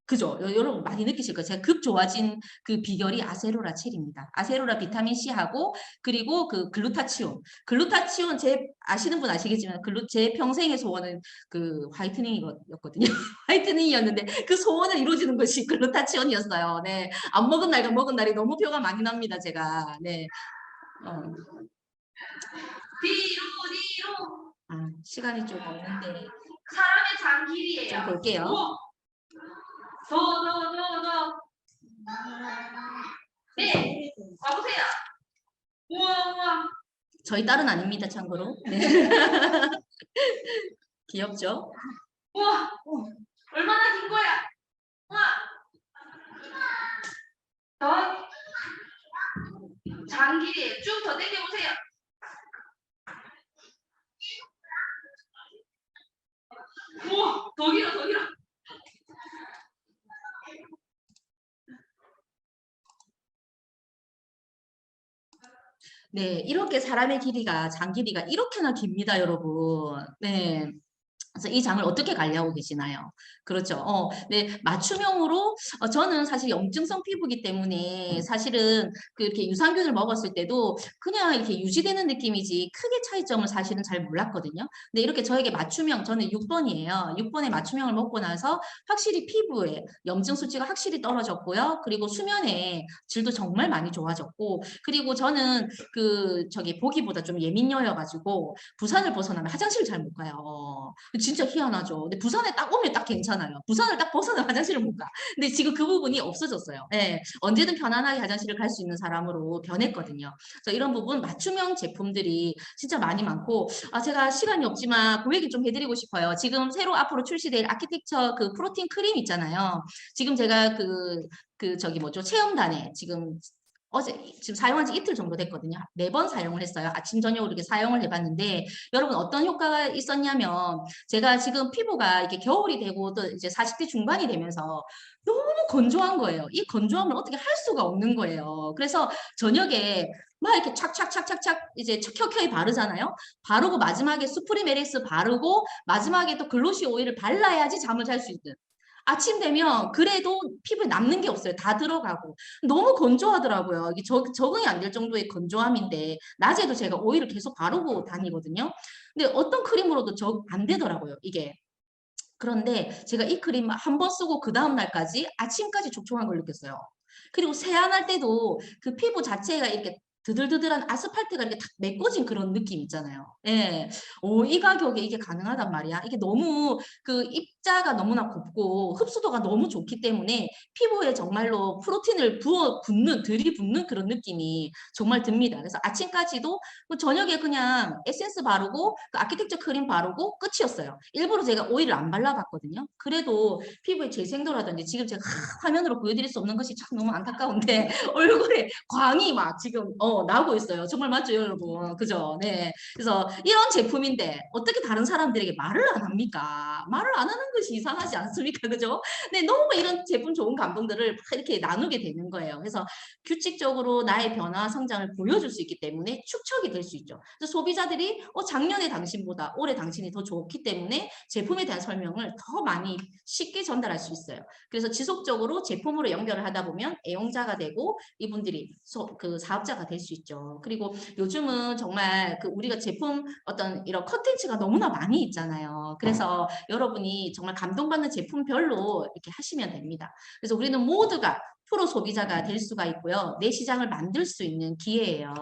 그죠? 여러분 많이 느끼실 거예요. 제가 급 좋아진 그 비결이 아세로라 첼입니다. 아세로라 비타민 C하고 그리고 그 글루타치온. 글루타치온 제 아시는 분 아시겠지만 제 평생의 소원은 그 화이트닝이었거든요. 화이트닝이었는데 그 소원을 이루어지는 것이 글루타치온이었어요. 네. 안 먹은 날과 먹은 날이 너무 표가 많이 납니다. 제가. 네. 뒤로. 시간이 좀 없는데 사람의 장길이에요. 좀 볼게요. 더. 네, 와보세요. 우와. 저희 딸은 아닙니다, 참고로. 네. 귀엽죠? 우와, 얼마나 긴 거야? 우와. 더 장길이에요. 쭉 더 당겨보세요. 우와, 더 길어. 네, 이렇게 사람의 길이가, 장 길이가 이렇게나 깁니다, 여러분. 네. 그래서 이 장을 어떻게 관리하고 계시나요? 그렇죠. 네, 맞춤형으로, 저는 사실 염증성 피부이기 때문에 사실은 그렇게 유산균을 먹었을 때도 그냥 이렇게 유지되는 느낌이지 크게 차이점을 사실은 잘 몰랐거든요. 근데 이렇게 저에게 맞춤형, 저는 6번이에요. 6번의 맞춤형을 먹고 나서 확실히 피부에 염증 수치가 확실히 떨어졌고요. 그리고 수면의 질도 정말 많이 좋아졌고, 그리고 저는 보기보다 좀 예민녀여가지고 부산을 벗어나면 화장실을 잘 못 가요. 진짜 희한하죠. 근데 부산에 딱 오면 딱 괜찮아요. 부산을 딱 벗어나 화장실을 못 가. 근데 지금 그 부분이 없어졌어요. 네, 언제든 편안하게 화장실을 갈 수 있는 사람으로 변했거든요. 그래서 이런 부분 맞춤형 제품들이 진짜 많이 많고 제가 시간이 없지만 그 얘기 좀 해드리고 싶어요. 지금 새로 앞으로 출시될 아키텍처 그 프로틴 크림 있잖아요. 지금 제가 체험단에 지금 사용한 지 이틀 정도 됐거든요. 4번 사용을 했어요. 아침, 저녁으로 이렇게 사용을 해봤는데, 여러분 어떤 효과가 있었냐면, 제가 지금 피부가 이렇게 겨울이 되고 또 이제 40대 중반이 되면서 너무 건조한 거예요. 이 건조함을 어떻게 할 수가 없는 거예요. 그래서 저녁에 막 이렇게 착착착착착 이제 켜켜이 바르잖아요. 바르고 마지막에 수프리메릭스 바르고 마지막에 또 글로시 오일을 발라야지 잠을 잘 수 있는. 아침 되면 그래도 피부에 남는 게 없어요. 다 들어가고. 너무 건조하더라고요. 이게 적응이 안 될 정도의 건조함인데 낮에도 제가 오일을 계속 바르고 다니거든요. 근데 어떤 크림으로도 안 되더라고요. 이게. 그런데 제가 이 크림 한 번 쓰고 그 다음 날까지 아침까지 촉촉한 걸 느꼈어요. 그리고 세안할 때도 그 피부 자체가 이렇게 드들드들한 아스팔트가 이렇게 탁 메꿔진 그런 느낌 있잖아요. 예. 이 가격에 이게 가능하단 말이야. 이게 너무 그 입자가 너무나 곱고 흡수도가 너무 좋기 때문에 피부에 정말로 프로틴을 들이붓는 그런 느낌이 정말 듭니다. 그래서 아침까지도 그 저녁에 그냥 에센스 바르고 그 아키텍처 크림 바르고 끝이었어요. 일부러 제가 오일을 안 발라봤거든요. 그래도 피부에 재생도라든지 지금 제가 화면으로 보여드릴 수 없는 것이 참 너무 안타까운데 얼굴에 광이 막 지금 나오고 있어요. 정말 맞죠, 여러분? 그죠? 네. 그래서 이런 제품인데 어떻게 다른 사람들에게 말을 안 합니까? 말을 안 하는 것이 이상하지 않습니까? 그죠? 네, 너무 이런 제품 좋은 감동들을 막 이렇게 나누게 되는 거예요. 그래서 규칙적으로 나의 변화와 성장을 보여줄 수 있기 때문에 축척이 될 수 있죠. 그래서 소비자들이 작년에 당신보다 올해 당신이 더 좋기 때문에 제품에 대한 설명을 더 많이 쉽게 전달할 수 있어요. 그래서 지속적으로 제품으로 연결을 하다 보면 애용자가 되고 이분들이 그 사업자가 될 수 있죠. 그리고 요즘은 정말 그 우리가 제품 어떤 이런 컨텐츠가 너무나 많이 있잖아요. 그래서 여러분이 정말 감동받는 제품별로 이렇게 하시면 됩니다. 그래서 우리는 모두가 프로 소비자가 될 수가 있고요. 내 시장을 만들 수 있는 기회예요.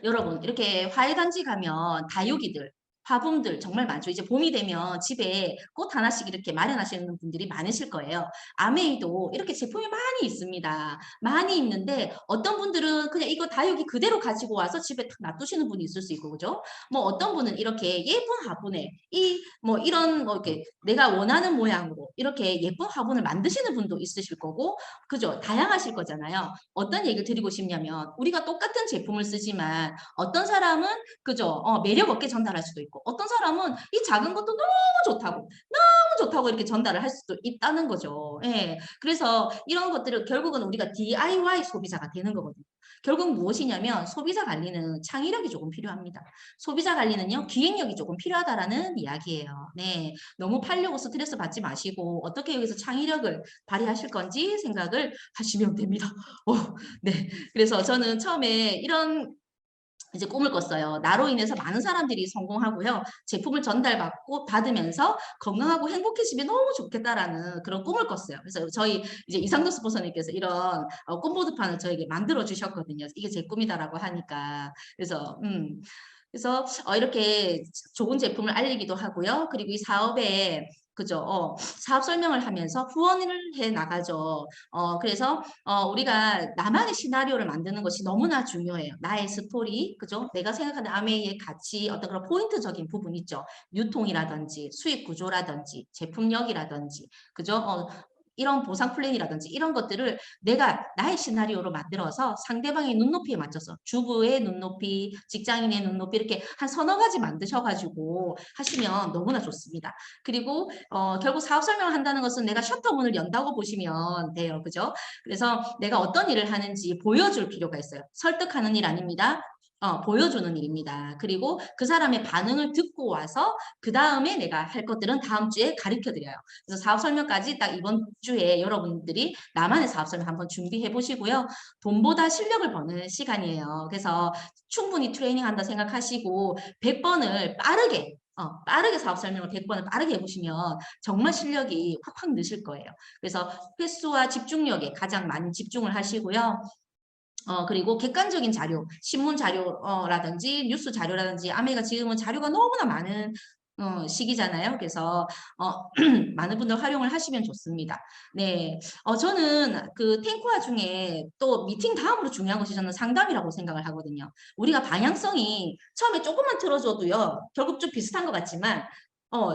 여러분 이렇게 화훼단지 가면 다육이들 화분들 정말 많죠. 이제 봄이 되면 집에 꽃 하나씩 이렇게 마련하시는 분들이 많으실 거예요. 아메이도 이렇게 제품이 많이 있습니다. 많이 있는데 어떤 분들은 그냥 이거 다육이 그대로 가지고 와서 집에 탁 놔두시는 분이 있을 수 있고 그죠? 뭐 어떤 분은 이렇게 예쁜 화분에 이런 이렇게 내가 원하는 모양으로 이렇게 예쁜 화분을 만드시는 분도 있으실 거고 그죠? 다양하실 거잖아요. 어떤 얘기를 드리고 싶냐면 우리가 똑같은 제품을 쓰지만 어떤 사람은 그죠? 매력 없게 전달할 수도 있고 어떤 사람은 이 작은 것도 너무 좋다고 이렇게 전달을 할 수도 있다는 거죠. 예. 그래서 이런 것들을 결국은 우리가 DIY 소비자가 되는 거거든요. 결국 무엇이냐면 소비자 관리는 창의력이 조금 필요합니다. 소비자 관리는요, 기획력이 조금 필요하다라는 이야기예요. 네. 너무 팔려고 스트레스 받지 마시고 어떻게 여기서 창의력을 발휘하실 건지 생각을 하시면 됩니다. 네. 그래서 저는 처음에 이런 이제 꿈을 꿨어요. 나로 인해서 많은 사람들이 성공하고요. 제품을 받으면서 건강하고 행복해지면 너무 좋겠다라는 그런 꿈을 꿨어요. 그래서 저희 이제 이상도 스폰서님께서 이런 꿈보드판을 저에게 만들어 주셨거든요. 이게 제 꿈이다라고 하니까. 그래서 이렇게 좋은 제품을 알리기도 하고요. 그리고 이 사업에 그죠? 사업 설명을 하면서 후원을 해 나가죠. 그래서 우리가 나만의 시나리오를 만드는 것이 너무나 중요해요. 나의 스토리, 그죠? 내가 생각하는 아메이의 가치, 어떤 그런 포인트적인 부분 있죠. 유통이라든지 수익 구조라든지 제품력이라든지, 그죠? 이런 보상 플랜이라든지 이런 것들을 내가 나의 시나리오로 만들어서 상대방의 눈높이에 맞춰서 주부의 눈높이, 직장인의 눈높이 이렇게 한 서너 가지 만드셔가지고 하시면 너무나 좋습니다. 그리고 결국 사업 설명을 한다는 것은 내가 셔터문을 연다고 보시면 돼요. 그죠? 그래서 내가 어떤 일을 하는지 보여줄 필요가 있어요. 설득하는 일 아닙니다. 보여주는 일입니다. 그리고 그 사람의 반응을 듣고 와서 그 다음에 내가 할 것들은 다음 주에 가르쳐 드려요. 그래서 사업 설명까지 딱 이번 주에 여러분들이 나만의 사업 설명 한번 준비해 보시고요. 돈보다 실력을 버는 시간이에요. 그래서 충분히 트레이닝 한다 생각하시고 100번을 빠르게 사업 설명을 100번을 빠르게 해보시면 정말 실력이 확확 느실 거예요. 그래서 횟수와 집중력에 가장 많이 집중을 하시고요. 그리고 객관적인 자료, 신문 자료라든지 뉴스 자료라든지 아메가 지금은 자료가 너무나 많은 시기잖아요. 그래서 많은 분들 활용을 하시면 좋습니다. 네, 저는 그 탱코아 중에 또 미팅 다음으로 중요한 것이 저는 상담이라고 생각을 하거든요. 우리가 방향성이 처음에 조금만 틀어줘도요, 결국 좀 비슷한 것 같지만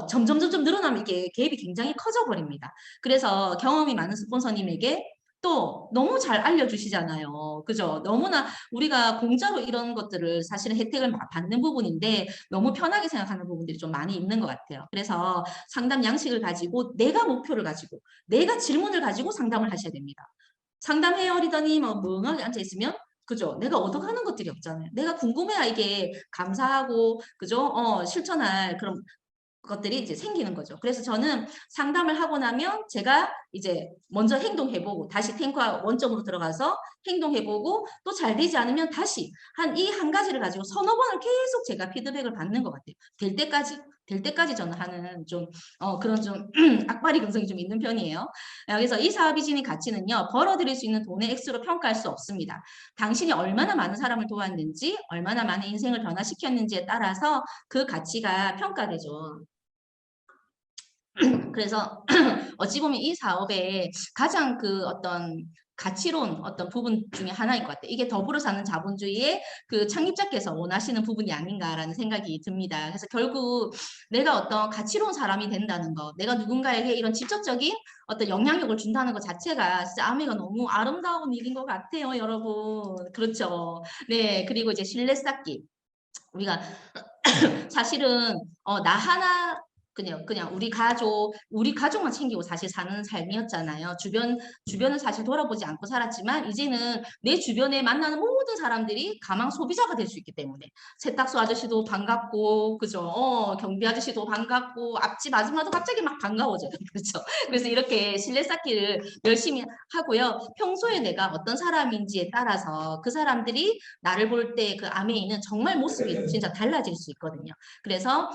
점점 늘어나면 이게 갭이 굉장히 커져 버립니다. 그래서 경험이 많은 스폰서님에게 또 너무 잘 알려주시잖아요. 그죠? 너무나 우리가 공짜로 이런 것들을 사실은 혜택을 받는 부분인데 너무 편하게 생각하는 부분들이 좀 많이 있는 것 같아요. 그래서 상담 양식을 가지고 내가 목표를 가지고 내가 질문을 가지고 상담을 하셔야 됩니다. 상담해요 리더니 멍하게 앉아있으면 그죠? 내가 얻어가는 것들이 없잖아요. 내가 궁금해야 이게 감사하고 그죠? 실천할 그런 것들이 이제 생기는 거죠. 그래서 저는 상담을 하고 나면 제가 이제 먼저 행동해보고 다시 탱크와 원점으로 들어가서 행동해보고 또 잘 되지 않으면 다시 한 가지를 가지고 서너 번을 계속 제가 피드백을 받는 것 같아요. 될 때까지 될 때까지 저는 하는 좀 그런 좀 악바리 근성이 좀 있는 편이에요. 그래서 이 사업 비즈니 가치는요, 벌어들일 수 있는 돈의 액수로 평가할 수 없습니다. 당신이 얼마나 많은 사람을 도왔는지, 얼마나 많은 인생을 변화시켰는지에 따라서 그 가치가 평가되죠. 그래서 어찌 보면 이 사업의 가장 그 어떤 가치론 어떤 부분 중에 하나일 것 같아요. 이게 더불어 사는 자본주의의 그 창립자께서 원하시는 부분이 아닌가라는 생각이 듭니다. 그래서 결국 내가 어떤 가치로운 사람이 된다는 거, 내가 누군가에게 이런 직접적인 어떤 영향력을 준다는 것 자체가 진짜 아미가 너무 아름다운 일인 것 같아요, 여러분. 그렇죠. 네, 그리고 이제 신뢰 쌓기. 우리가 사실은 나 하나 그냥 우리 가족만 챙기고 사실 사는 삶이었잖아요. 주변을 사실 돌아보지 않고 살았지만 이제는 내 주변에 만나는 모든 사람들이 가망 소비자가 될 수 있기 때문에 세탁소 아저씨도 반갑고 그죠? 경비 아저씨도 반갑고 앞집 아줌마도 갑자기 막 반가워져요. 그렇죠? 그래서 이렇게 신뢰 쌓기를 열심히 하고요. 평소에 내가 어떤 사람인지에 따라서 그 사람들이 나를 볼 때 그 안에 있는 정말 모습이 진짜 달라질 수 있거든요. 그래서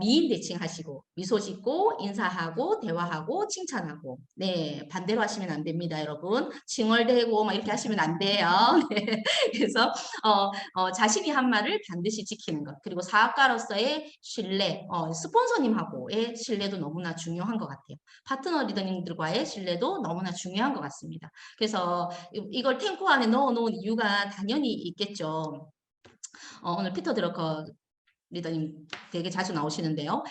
미인 대칭하시고 미소 짓고 인사하고 대화하고 칭찬하고 네 반대로 하시면 안 됩니다, 여러분. 칭얼대고 막 이렇게 하시면 안 돼요. 네. 그래서 자신이 한 말을 반드시 지키는 것 그리고 사업가로서의 신뢰, 스폰서님하고의 신뢰도 너무나 중요한 것 같아요. 파트너 리더님들과의 신뢰도 너무나 중요한 것 같습니다. 그래서 이걸 탱고 안에 넣어놓은 이유가 당연히 있겠죠. 오늘 피터 드러커 리더님 되게 자주 나오시는데요.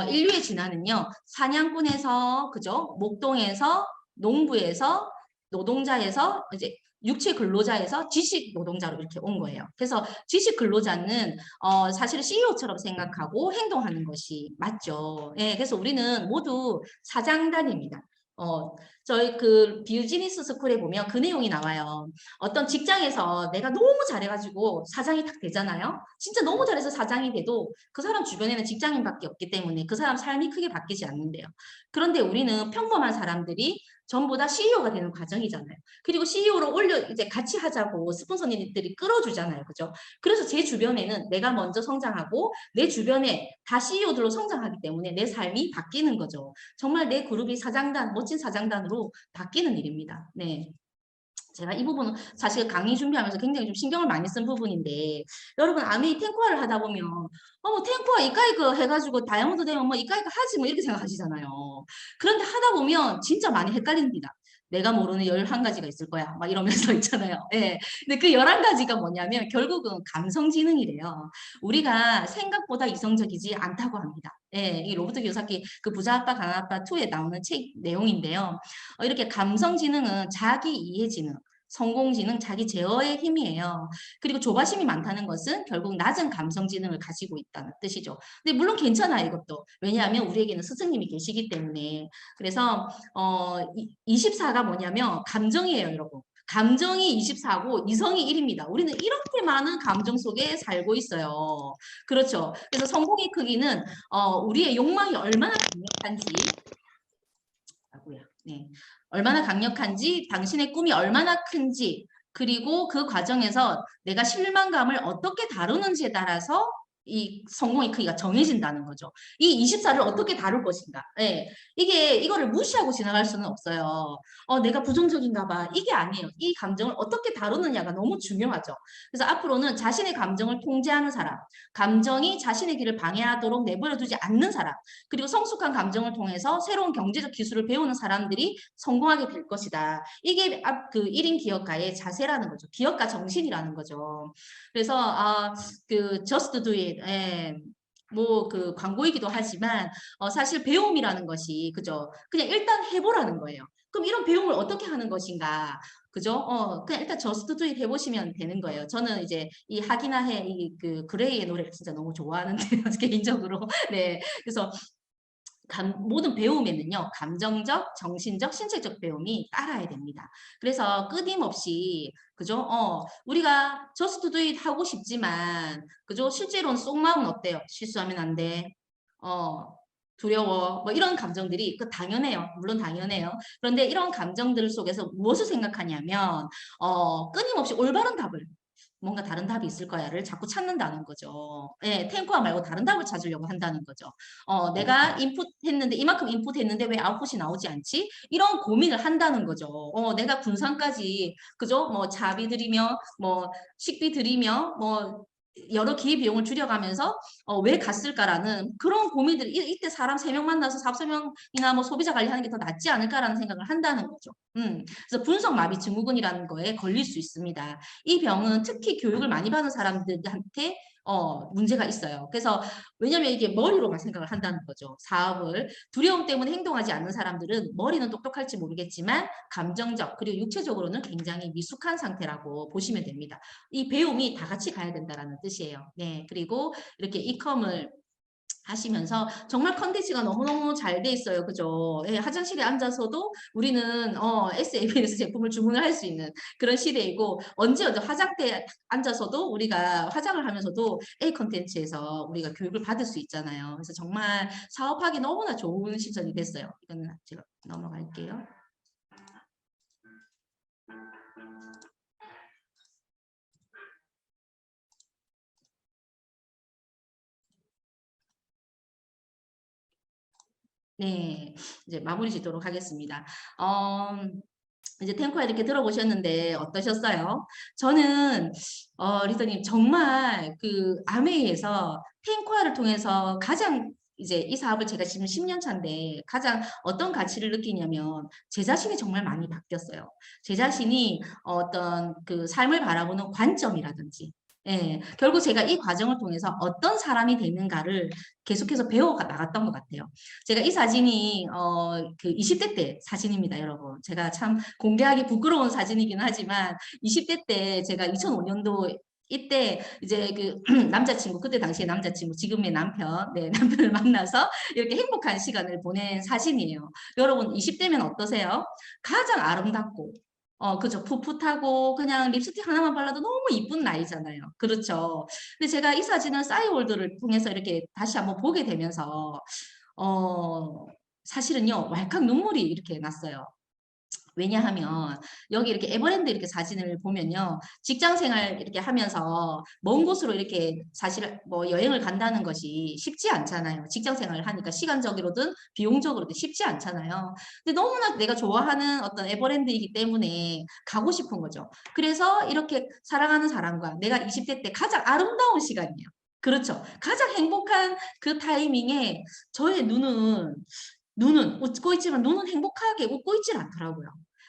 인류의 진화는요. 사냥꾼에서 그죠? 목동에서 농부에서 노동자에서 이제 육체 근로자에서 지식 노동자로 이렇게 온 거예요. 그래서 지식 근로자는 사실 CEO처럼 생각하고 행동하는 것이 맞죠. 예, 그래서 우리는 모두 사장단입니다. 저희 그 비즈니스 스쿨에 보면 그 내용이 나와요. 어떤 직장에서 내가 너무 잘해가지고 사장이 딱 되잖아요. 진짜 너무 잘해서 사장이 돼도 그 사람 주변에는 직장인밖에 없기 때문에 그 사람 삶이 크게 바뀌지 않는데요. 그런데 우리는 평범한 사람들이 전부 다 CEO가 되는 과정이잖아요. 그리고 CEO로 이제 같이 하자고 스폰서님들이 끌어주잖아요. 그죠? 그래서 제 주변에는 내가 먼저 성장하고 내 주변에 다 CEO들로 성장하기 때문에 내 삶이 바뀌는 거죠. 정말 내 그룹이 사장단, 멋진 사장단으로 바뀌는 일입니다. 네. 제가 이 부분은 사실 강의 준비하면서 굉장히 좀 신경을 많이 쓴 부분인데 여러분 아미 탱커를 하다 보면 탱커가 이까이거 해가지고 다이아몬드 되면 뭐 이까이거 하지 뭐 이렇게 생각하시잖아요. 그런데 하다 보면 진짜 많이 헷갈립니다. 내가 모르는 11가지가 있을 거야. 막 이러면서 있잖아요. 예. 근데 그 11가지가 뭐냐면 결국은 감성지능이래요. 우리가 생각보다 이성적이지 않다고 합니다. 예, 이 로버트 기요사키 그 부자 아빠 강한 아빠 2에 나오는 책 내용인데요. 이렇게 감성지능은 자기 이해지능, 성공지능, 자기 제어의 힘이에요. 그리고 조바심이 많다는 것은 결국 낮은 감성지능을 가지고 있다는 뜻이죠. 근데 물론 괜찮아요, 이것도. 왜냐하면 우리에게는 스승님이 계시기 때문에. 그래서 24가 뭐냐면 감정이에요, 여러분. 감정이 24고 이성이 1입니다. 우리는 이렇게 많은 감정 속에 살고 있어요. 그렇죠. 그래서 성공의 크기는 우리의 욕망이 얼마나 강력한지 네. 얼마나 강력한지, 당신의 꿈이 얼마나 큰지, 그리고 그 과정에서 내가 실망감을 어떻게 다루는지에 따라서 이 성공의 크기가 정해진다는 거죠. 이 24를 어떻게 다룰 것인가. 예. 이거를 무시하고 지나갈 수는 없어요. 내가 부정적인가 봐. 이게 아니에요. 이 감정을 어떻게 다루느냐가 너무 중요하죠. 그래서 앞으로는 자신의 감정을 통제하는 사람, 감정이 자신의 길을 방해하도록 내버려 두지 않는 사람, 그리고 성숙한 감정을 통해서 새로운 경제적 기술을 배우는 사람들이 성공하게 될 것이다. 이게 그 1인 기업가의 자세라는 거죠. 기업가 정신이라는 거죠. 그래서 그 just do it. 예. 뭐 그 광고이기도 하지만 사실 배움이라는 것이 그죠? 그냥 일단 해보라는 거예요. 그럼 이런 배움을 어떻게 하는 것인가? 그죠? 그냥 일단 저스트 두잇 해보시면 되는 거예요. 저는 이제 이 하기나 해, 이 그 그레이의 노래를 진짜 너무 좋아하는데요. 개인적으로. 네. 그래서 모든 배움에는요, 감정적, 정신적, 신체적 배움이 따라야 됩니다. 그래서 끊임없이, 그죠? 우리가 just do it 하고 싶지만, 그죠? 실제로는 속마음은 어때요? 실수하면 안 돼. 두려워. 뭐 이런 감정들이 당연해요. 물론 당연해요. 그런데 이런 감정들 속에서 무엇을 생각하냐면, 끊임없이 올바른 답을 뭔가 다른 답이 있을 거야를 자꾸 찾는다는 거죠. 예, 탱커와 말고 다른 답을 찾으려고 한다는 거죠. 내가 인풋했는데 이만큼 인풋했는데 왜 아웃풋이 나오지 않지? 이런 고민을 한다는 거죠. 내가 군산까지 그죠? 뭐 차비 들이며 뭐 식비 들이며 뭐 여러 기회 비용을 줄여가면서 왜 갔을까라는 그런 고민들 이때 사람 3명 만나서 사업 설명이나 뭐 소비자 관리하는 게 더 낫지 않을까라는 생각을 한다는 거죠. 그래서 분석 마비 증후군이라는 거에 걸릴 수 있습니다. 이 병은 특히 교육을 많이 받은 사람들한테 문제가 있어요. 그래서 왜냐면 이게 머리로만 생각을 한다는 거죠. 사업을 두려움 때문에 행동하지 않는 사람들은 머리는 똑똑할지 모르겠지만 감정적 그리고 육체적으로는 굉장히 미숙한 상태라고 보시면 됩니다. 이 배움이 다 같이 가야 된다라는 뜻이에요. 네, 그리고 이렇게 이컴을 하시면서 정말 컨텐츠가 너무너무 잘 돼 있어요. 그죠? 예, 화장실에 앉아서도 우리는 SABS 제품을 주문을 할 수 있는 그런 시대이고 언제 화장대에 앉아서도 우리가 화장을 하면서도 A 컨텐츠에서 우리가 교육을 받을 수 있잖아요. 그래서 정말 사업하기 너무나 좋은 시절이 됐어요. 이거는 제가 넘어갈게요. 네, 이제 마무리 짓도록 하겠습니다. 이제 탱커 이렇게 들어보셨는데 어떠셨어요? 저는 리더님 정말 그 아메이에서 탱커를 통해서 가장 이제 이 사업을 제가 지금 10년 차인데 가장 어떤 가치를 느끼냐면 제 자신이 정말 많이 바뀌었어요. 제 자신이 어떤 그 삶을 바라보는 관점이라든지 예, 결국 제가 이 과정을 통해서 어떤 사람이 되는가를 계속해서 배워 나갔던 것 같아요. 제가 이 사진이 그 20대 때 사진입니다, 여러분. 제가 참 공개하기 부끄러운 사진이긴 하지만 20대 때 제가 2005년도 이때 이제 그 남자친구 그때 당시에 남자친구 지금의 남편 네 남편을 만나서 이렇게 행복한 시간을 보낸 사진이에요. 여러분 20대면 어떠세요? 가장 아름답고 그죠. 풋풋하고 그냥 립스틱 하나만 발라도 너무 이쁜 나이잖아요. 그렇죠. 근데 제가 이 사진은 싸이월드를 통해서 이렇게 다시 한번 보게 되면서 사실은요, 왈칵 눈물이 이렇게 났어요. 왜냐하면 여기 이렇게 에버랜드 이렇게 사진을 보면요. 직장 생활 이렇게 하면서 먼 곳으로 이렇게 사실 뭐 여행을 간다는 것이 쉽지 않잖아요. 직장 생활을 하니까 시간적으로든 비용적으로든 쉽지 않잖아요. 근데 너무나 내가 좋아하는 어떤 에버랜드이기 때문에 가고 싶은 거죠. 그래서 이렇게 사랑하는 사람과 내가 20대 때 가장 아름다운 시간이에요. 그렇죠. 가장 행복한 그 타이밍에 저의 눈은 웃고 있지만 눈은 행복하게 웃고 있질 않더라고요.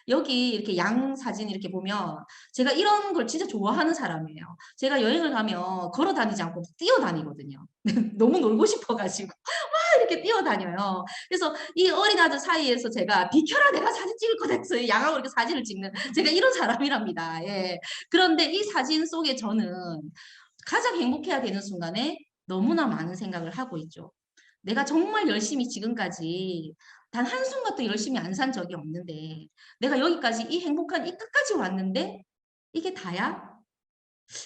여기 이렇게 양 사진 이렇게 보면 제가 이런 걸 진짜 좋아하는 사람이에요. 제가 여행을 가면 걸어 다니지 않고 뛰어다니거든요. 너무 놀고 싶어가지고 막 이렇게 뛰어다녀요. 그래서 이 어린 아들 사이에서 제가 비켜라 내가 사진 찍을 거다 해서 양하고 이렇게 사진을 찍는 제가 이런 사람이랍니다. 예. 그런데 이 사진 속에 저는 가장 행복해야 되는 순간에 너무나 많은 생각을 하고 있죠. 내가 정말 열심히 지금까지 단 한순간도 열심히 안 산 적이 없는데 내가 여기까지 이 행복한 이 끝까지 왔는데 이게 다야?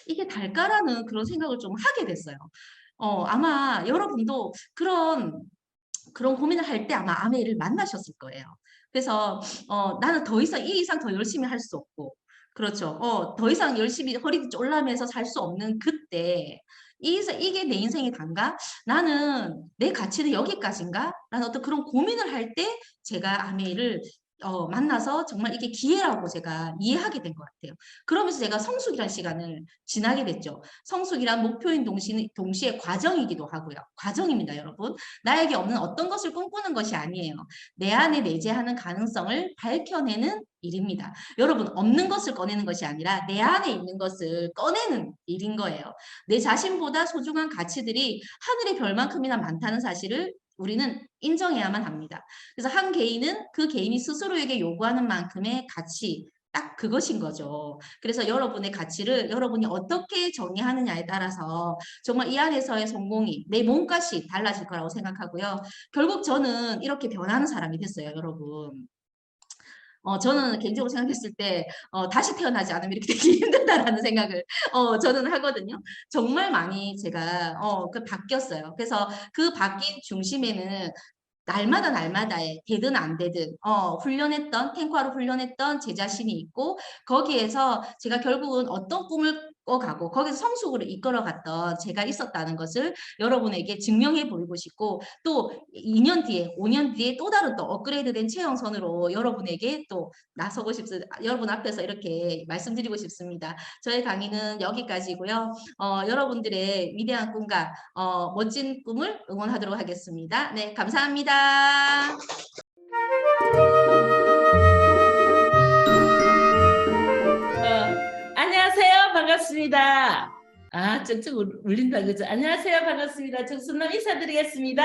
이게 달까라는 그런 생각을 좀 하게 됐어요. 아마 여러분도 그런 고민을 할 때 아마 아메이를 만나셨을 거예요. 그래서 나는 더 이상 이 이상 더 열심히 할 수 없고 그렇죠. 더 이상 열심히 허리 쫄라매서 살 수 없는 그때 이게 내 인생의 단가? 나는 내 가치는 여기까지인가? 라는 어떤 그런 고민을 할 때 제가 아메이를 만나서 정말 이게 기회라고 제가 이해하게 된 것 같아요. 그러면서 제가 성숙이라는 시간을 지나게 됐죠. 성숙이란 목표인 동시에 과정이기도 하고요. 과정입니다, 여러분. 나에게 없는 어떤 것을 꿈꾸는 것이 아니에요. 내 안에 내재하는 가능성을 밝혀내는 일입니다. 여러분, 없는 것을 꺼내는 것이 아니라 내 안에 있는 것을 꺼내는 일인 거예요. 내 자신보다 소중한 가치들이 하늘의 별만큼이나 많다는 사실을 우리는 인정해야만 합니다. 그래서 한 개인은 그 개인이 스스로에게 요구하는 만큼의 가치, 딱 그것인 거죠. 그래서 여러분의 가치를 여러분이 어떻게 정의하느냐에 따라서 정말 이 안에서의 성공이 내 몸값이 달라질 거라고 생각하고요. 결국 저는 이렇게 변하는 사람이 됐어요, 여러분. 저는 개인적으로 생각했을 때 다시 태어나지 않으면 이렇게 되기 힘들다라는 생각을 저는 하거든요. 정말 많이 제가 바뀌었어요. 그래서 그 바뀐 중심에는 날마다의 되든 안 되든 훈련했던 탱과로 훈련했던 제 자신이 있고 거기에서 제가 결국은 어떤 꿈을 가고 거기서 성숙으로 이끌어갔던 제가 있었다는 것을 여러분에게 증명해 보이고 싶고 또 2년 뒤에 5년 뒤에 또 다른 또 업그레이드된 채용선으로 여러분에게 또 나서고 싶습니다. 여러분 앞에서 이렇게 말씀드리고 싶습니다. 저의 강의는 여기까지고요. 여러분들의 위대한 꿈과 멋진 꿈을 응원하도록 하겠습니다. 네, 감사합니다. 안녕하세요. 반갑습니다. 아, 쩍쩍 울린다, 그죠? 안녕하세요. 반갑습니다. 정순남 인사드리겠습니다.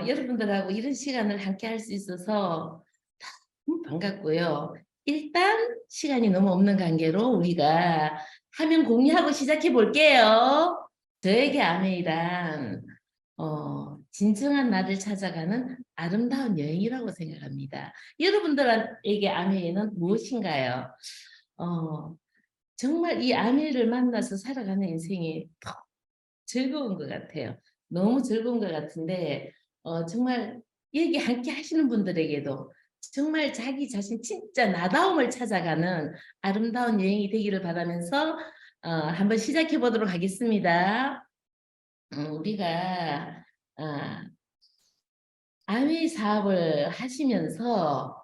여러분들하고 이런 시간을 함께 할 수 있어서 참 반갑고요. 일단 시간이 너무 없는 관계로 우리가 화면 공유하고 시작해 볼게요. 저에게 아메이란 진정한 나를 찾아가는 아름다운 여행이라고 생각합니다. 여러분들에게 아메이는 무엇인가요? 정말 이 아메이를 만나서 살아가는 인생이 더 즐거운 것 같아요. 너무 즐거운 것 같은데 정말 여기 함께 하시는 분들에게도 정말 자기 자신 진짜 나다움을 찾아가는 아름다운 여행이 되기를 바라면서 한번 시작해 보도록 하겠습니다. 우리가 아메이 사업을 하시면서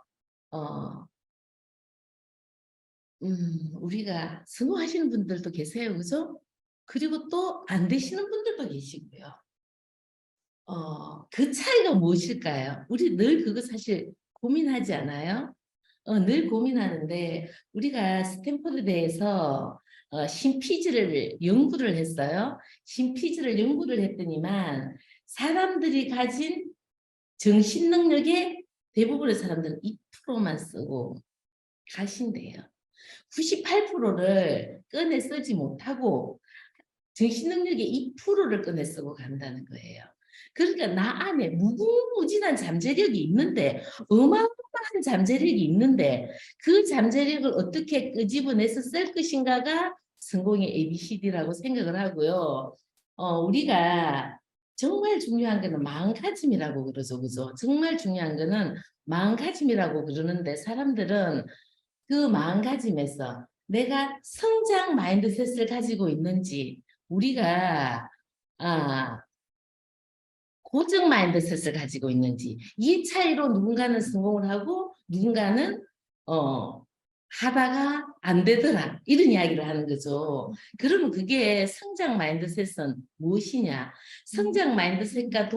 우리가 성공하시는 분들도 계세요, 그죠? 그리고 또 안 되시는 분들도 계시고요. 그 차이가 무엇일까요? 우리 늘 그거 사실 고민하지 않아요? 늘 고민하는데 우리가 스탠퍼드대에서 신피즈를 연구를 했어요. 신피즈를 연구를 했더니만 사람들이 가진 정신 능력의 대부분의 사람들은 2%만 쓰고 가신대요. 98%를 꺼내 쓰지 못하고 정신 능력의 2%를 꺼내 쓰고 간다는 거예요. 그러니까 나 안에 무궁무진한 잠재력이 있는데 어마어마한 잠재력이 있는데 그 잠재력을 어떻게 끄집어내서 쓸 것인가가 성공의 ABCD라고 생각을 하고요. 우리가 정말 중요한 거는 마음가짐이라고 그러죠. 그죠? 정말 중요한 거는 마음가짐이라고 그러는데 사람들은 그 마음가짐에서 내가 성장 마인드셋을 가지고 있는지 우리가 고정 마인드셋을 가지고 있는지 이 차이로 누군가는 성공을 하고 누군가는 하다가 안 되더라 이런 이야기를 하는 거죠. 그러면 그게 성장 마인드셋은 무엇이냐? 성장 마인드셋과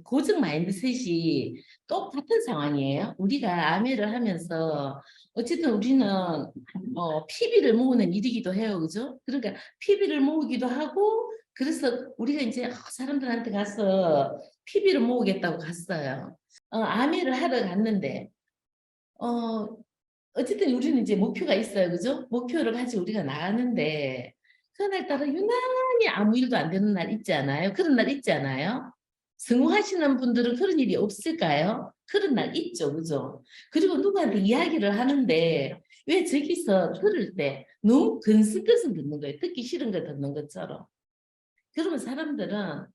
고정 마인드셋이 똑같은 상황이에요. 우리가 아메를 하면서 어쨌든 우리는 PB를 모으는 일이기도 해요, 그죠? 그러니까 PB를 모으기도 하고 그래서 우리가 이제 사람들한테 가서 PB를 모으겠다고 갔어요. 아메를 하러 갔는데 어쨌든 우리는 이제 목표가 있어요, 그죠? 목표를 가지고 우리가 나가는데 그날따라 유난히 아무 일도 안 되는 날 있지 않아요? 그런 날 있지 않아요? 성공하시는 분들은 그런 일이 없을까요? 그런 날 있죠, 그죠? 그리고 누구한테 이야기를 하는데 왜 저기서 들을 때 너무 근성근성 듣는 거예요. 듣기 싫은 거 듣는 것처럼. 그러면 사람들은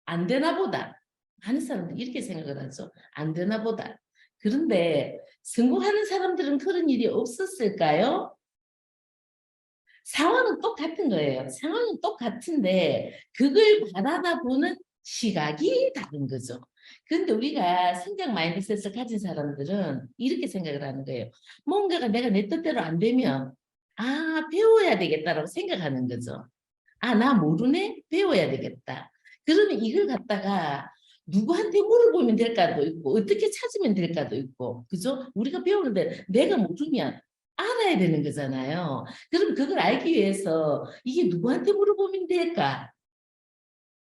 안 되나 보다. 많은 사람들이 이렇게 생각을 하죠. 안 되나 보다. 그런데 성공하는 사람들은 그런 일이 없었을까요? 상황은 똑같은 거예요. 상황은 똑같은데 그걸 바라보는 시각이 다른 거죠. 그런데 우리가 성장 마인드셋을 가진 사람들은 이렇게 생각을 하는 거예요. 뭔가가 내가 내 뜻대로 안 되면 배워야 되겠다라고 생각하는 거죠. 나 모르네? 배워야 되겠다. 그러면 이걸 갖다가 누구한테 물어보면 될까도 있고 어떻게 찾으면 될까도 있고 그죠? 우리가 배우는데 내가 모르면 알아야 되는 거잖아요. 그럼 그걸 알기 위해서 이게 누구한테 물어보면 될까?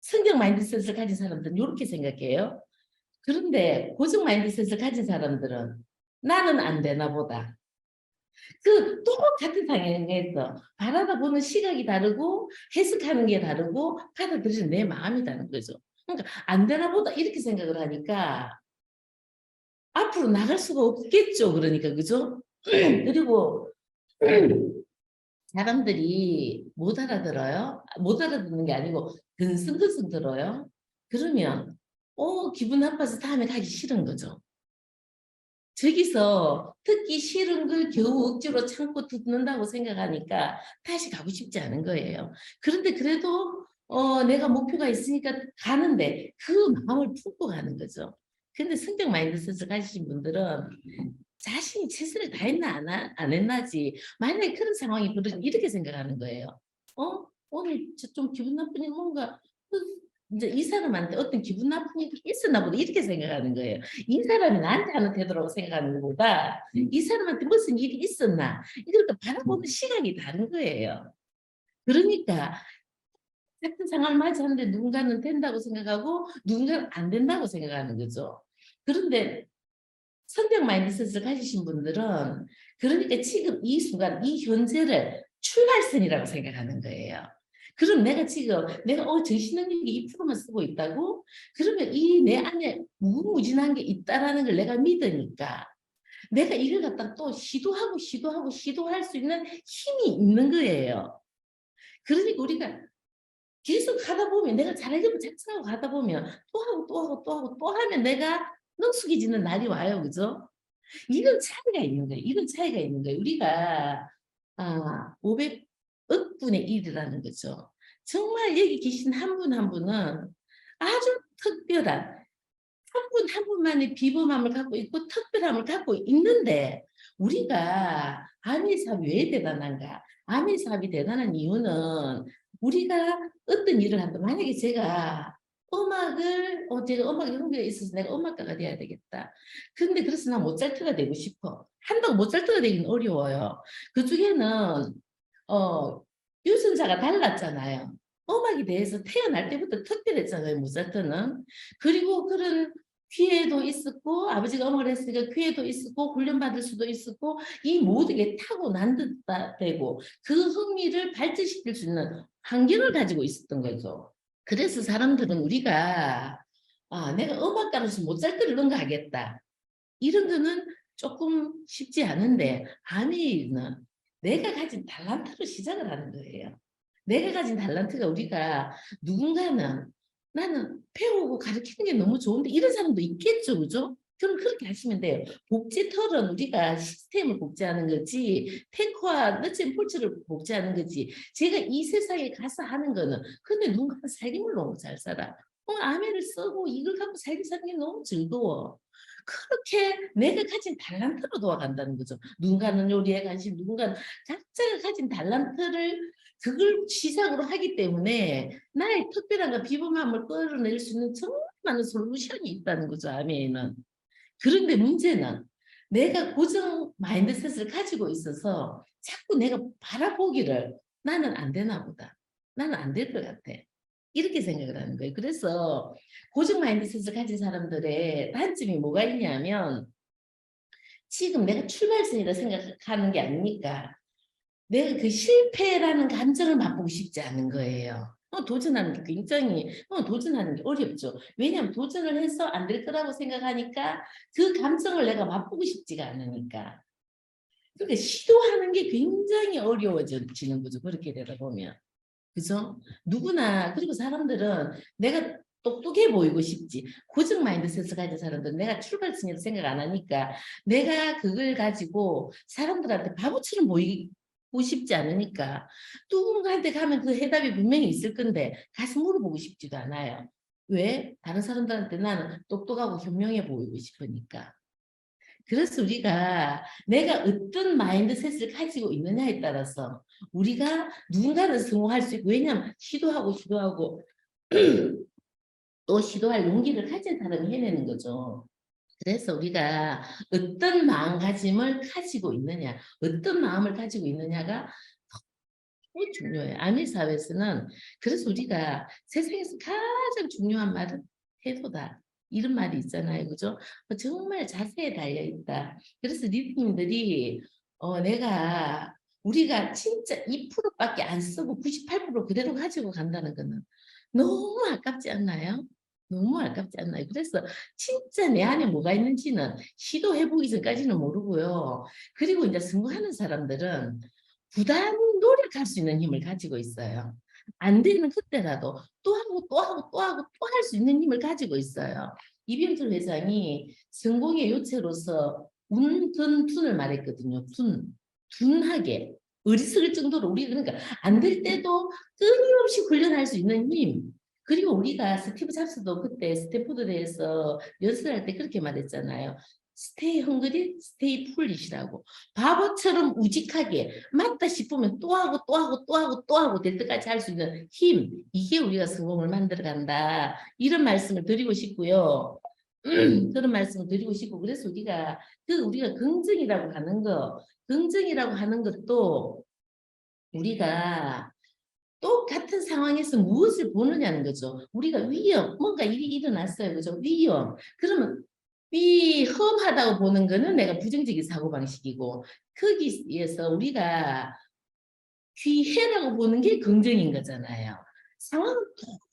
성경 마인드셋을 가진 사람들은 이렇게 생각해요. 그런데 고정 마인드셋을 가진 사람들은 나는 안 되나 보다. 그 똑같은 상황에서 바라보는 시각이 다르고 해석하는 게 다르고 받아들이는 내 마음이 다른 거죠. 그러니까 안 되나 보다 이렇게 생각을 하니까 앞으로 나갈 수가 없겠죠. 그러니까 그죠? 그리고 사람들이 못 알아들어요. 못 알아듣는 게 아니고 근성근성 들어요. 그러면 기분 나빠서 다음에 가기 싫은 거죠. 저기서 듣기 싫은 걸 겨우 억지로 참고 듣는다고 생각하니까 다시 가고 싶지 않은 거예요. 그런데 그래도 내가 목표가 있으니까 가는데 그 마음을 품고 가는 거죠. 근데 성격 마인드셋을 가지신 분들은 자신이 최선을 다했나 안 했나지, 만약에 그런 상황이 벌어지면 이렇게 생각하는 거예요. 오늘 좀 기분 나쁘니 뭔가 이제 이 사람한테 어떤 기분 나쁜 일이 있었나 보다 이렇게 생각하는 거예요. 이 사람이 나한테 하는 태도라고 생각하는 것보다 이 사람한테 무슨 일이 있었나 이걸 바라보는 시각이 다른 거예요. 그러니까 같은 상황을 맞이하는데 누군가는 된다고 생각하고 누군가는 안 된다고 생각하는 거죠. 그런데 성격 마인드셋을 가지신 분들은 그러니까 지금 이 순간 이 현재를 출발선이라고 생각하는 거예요. 그럼 내가 지금 내가 정신능력이 2%만 쓰고 있다고? 그러면 이 내 안에 무궁무진한 게 있다라는 걸 내가 믿으니까 내가 이걸 갖다 또 시도할 수 있는 힘이 있는 거예요. 그러니까 우리가 계속 하다 보면 내가 잘하려고 작정하고 가다 보면 또 하면 내가 능숙해지는 날이 와요. 그죠? 이런 차이가 있는 거예요. 이런 차이가 있는 거예요. 우리가 500억 분의 1이라는 거죠. 정말 여기 계신 한 분 한 분은 아주 특별한 한 분 한 분만의 비범함을 갖고 있고 특별함을 갖고 있는데 우리가 아미사업이 왜 대단한가? 아미사업이 대단한 이유는 우리가 어떤 일을 한다. 만약에 제가 제가 음악 이런 게 있어서 내가 음악가가 돼야 되겠다. 근데 그래서 나 모차르트가 되고 싶어. 한다고 모차르트가 되기는 어려워요. 그 중에는 유전자가 달랐잖아요. 음악에 대해서 태어날 때부터 특별했잖아요, 모차르트는. 그리고 그런 기회도 있었고 아버지가 음악을 했으니까 기회도 있었고 훈련받을 수도 있었고 이 모든 게 타고난 듯 되고 그 흥미를 발전시킬 수 있는 환경을 가지고 있었던 거죠. 그래서 사람들은 우리가 내가 음악가로서 모차르트를 능가하겠다. 이런 거는 조금 쉽지 않은데 아미는 내가 가진 달란트로 시작을 하는 거예요. 내가 가진 달란트가 우리가 누군가는 나는 배우고 가르치는 게 너무 좋은데 이런 사람도 있겠죠. 그죠? 그럼 그렇게 하시면 돼요. 복제털은 우리가 시스템을 복제하는 거지 탱크와 너츠 폴츠를 복제하는 거지 제가 이 세상에 가서 하는 거는 근데 누군가는 살림을 너무 잘 살아. 아메를 쓰고 이걸 갖고 살기 사는 게 너무 즐거워. 그렇게 내가 가진 달란트로 도와간다는 거죠. 누군가는 요리에 관심, 누군가는 각자가 가진 달란트를 그걸 시작으로 하기 때문에 나의 특별함과 비범함을 끌어낼 수 있는 정말 많은 솔루션이 있다는 거죠. 아미에는. 그런데 문제는 내가 고정 마인드셋을 가지고 있어서 자꾸 내가 바라보기를 나는 안 되나 보다. 나는 안 될 것 같아. 이렇게 생각을 하는 거예요. 그래서 고정 마인드셋을 가진 사람들의 단점이 뭐가 있냐면 지금 내가 출발선이라 생각하는 게 아니니까 내가 그 실패라는 감정을 맛보고 싶지 않은 거예요. 도전하는 게 굉장히 도전하는 게 어렵죠. 왜냐하면 도전을 해서 안 될 거라고 생각하니까 그 감정을 내가 맛보고 싶지가 않으니까. 그러니까 시도하는 게 굉장히 어려워지는 거죠. 그렇게 되다 보면. 그죠? 누구나 그리고 사람들은 내가 똑똑해 보이고 싶지. 고정 마인드셋을 가진 사람들은 내가 출발선이라고 생각 안 하니까 내가 그걸 가지고 사람들한테 바보처럼 보이고 싶지 않으니까 누군가한테 가면 그 해답이 분명히 있을 건데 가서 물어보고 싶지도 않아요. 왜? 다른 사람들한테 나는 똑똑하고 현명해 보이고 싶으니까. 그래서 우리가 내가 어떤 마인드셋을 가지고 있느냐에 따라서 우리가 누군가는 성공할 수 있고 왜냐하면 시도하고 또 시도할 용기를 가진 사람이 해내는 거죠. 그래서 우리가 어떤 마음가짐을 가지고 있느냐 어떤 마음을 가지고 있느냐가 너무 중요해요. 아미 사회에서는 그래서 우리가 세상에서 가장 중요한 말은 태도다. 이런 말이 있잖아요. 그죠? 정말 자세에 달려있다. 그래서 리더님들이 우리가 진짜 2%밖에 안 쓰고 98% 그대로 가지고 간다는 거는 너무 아깝지 않나요? 너무 아깝지 않나요? 그래서 진짜 내 안에 뭐가 있는지는 시도해보기 전까지는 모르고요. 그리고 이제 성공하는 사람들은 부단히 노력할 수 있는 힘을 가지고 있어요. 안 되는 그때라도 또 할 수 있는 힘을 가지고 있어요. 이병철 회장이 성공의 요체로서 둔을 말했거든요. 둔하게. 어리석을 정도로 우리가 그러니까 안 될 때도 끊임없이 훈련할 수 있는 힘. 그리고 우리가 스티브 잡스도 그때 스탠포드 대에서 연설할 때 그렇게 말했잖아요. 스테이 헝그리, 스테이 풀릿이라고. 바보처럼 우직하게 맞다 싶으면 또 하고 또 하고 또 하고 또 하고 될 때까지 할 수 있는 힘. 이게 우리가 성공을 만들어 간다. 이런 말씀을 드리고 싶고요. 그런 말씀을 드리고 싶고 그래서 우리가 긍정이라고 하는 것도 우리가 똑같은 상황에서 무엇을 보느냐는 거죠. 우리가 뭔가 일이 일어났어요. 그죠? 위험. 그러면 위험하다고 보는 거는 내가 부정적인 사고방식이고 거기에서 우리가 기회라고 보는 게 긍정인 거잖아요. 상황은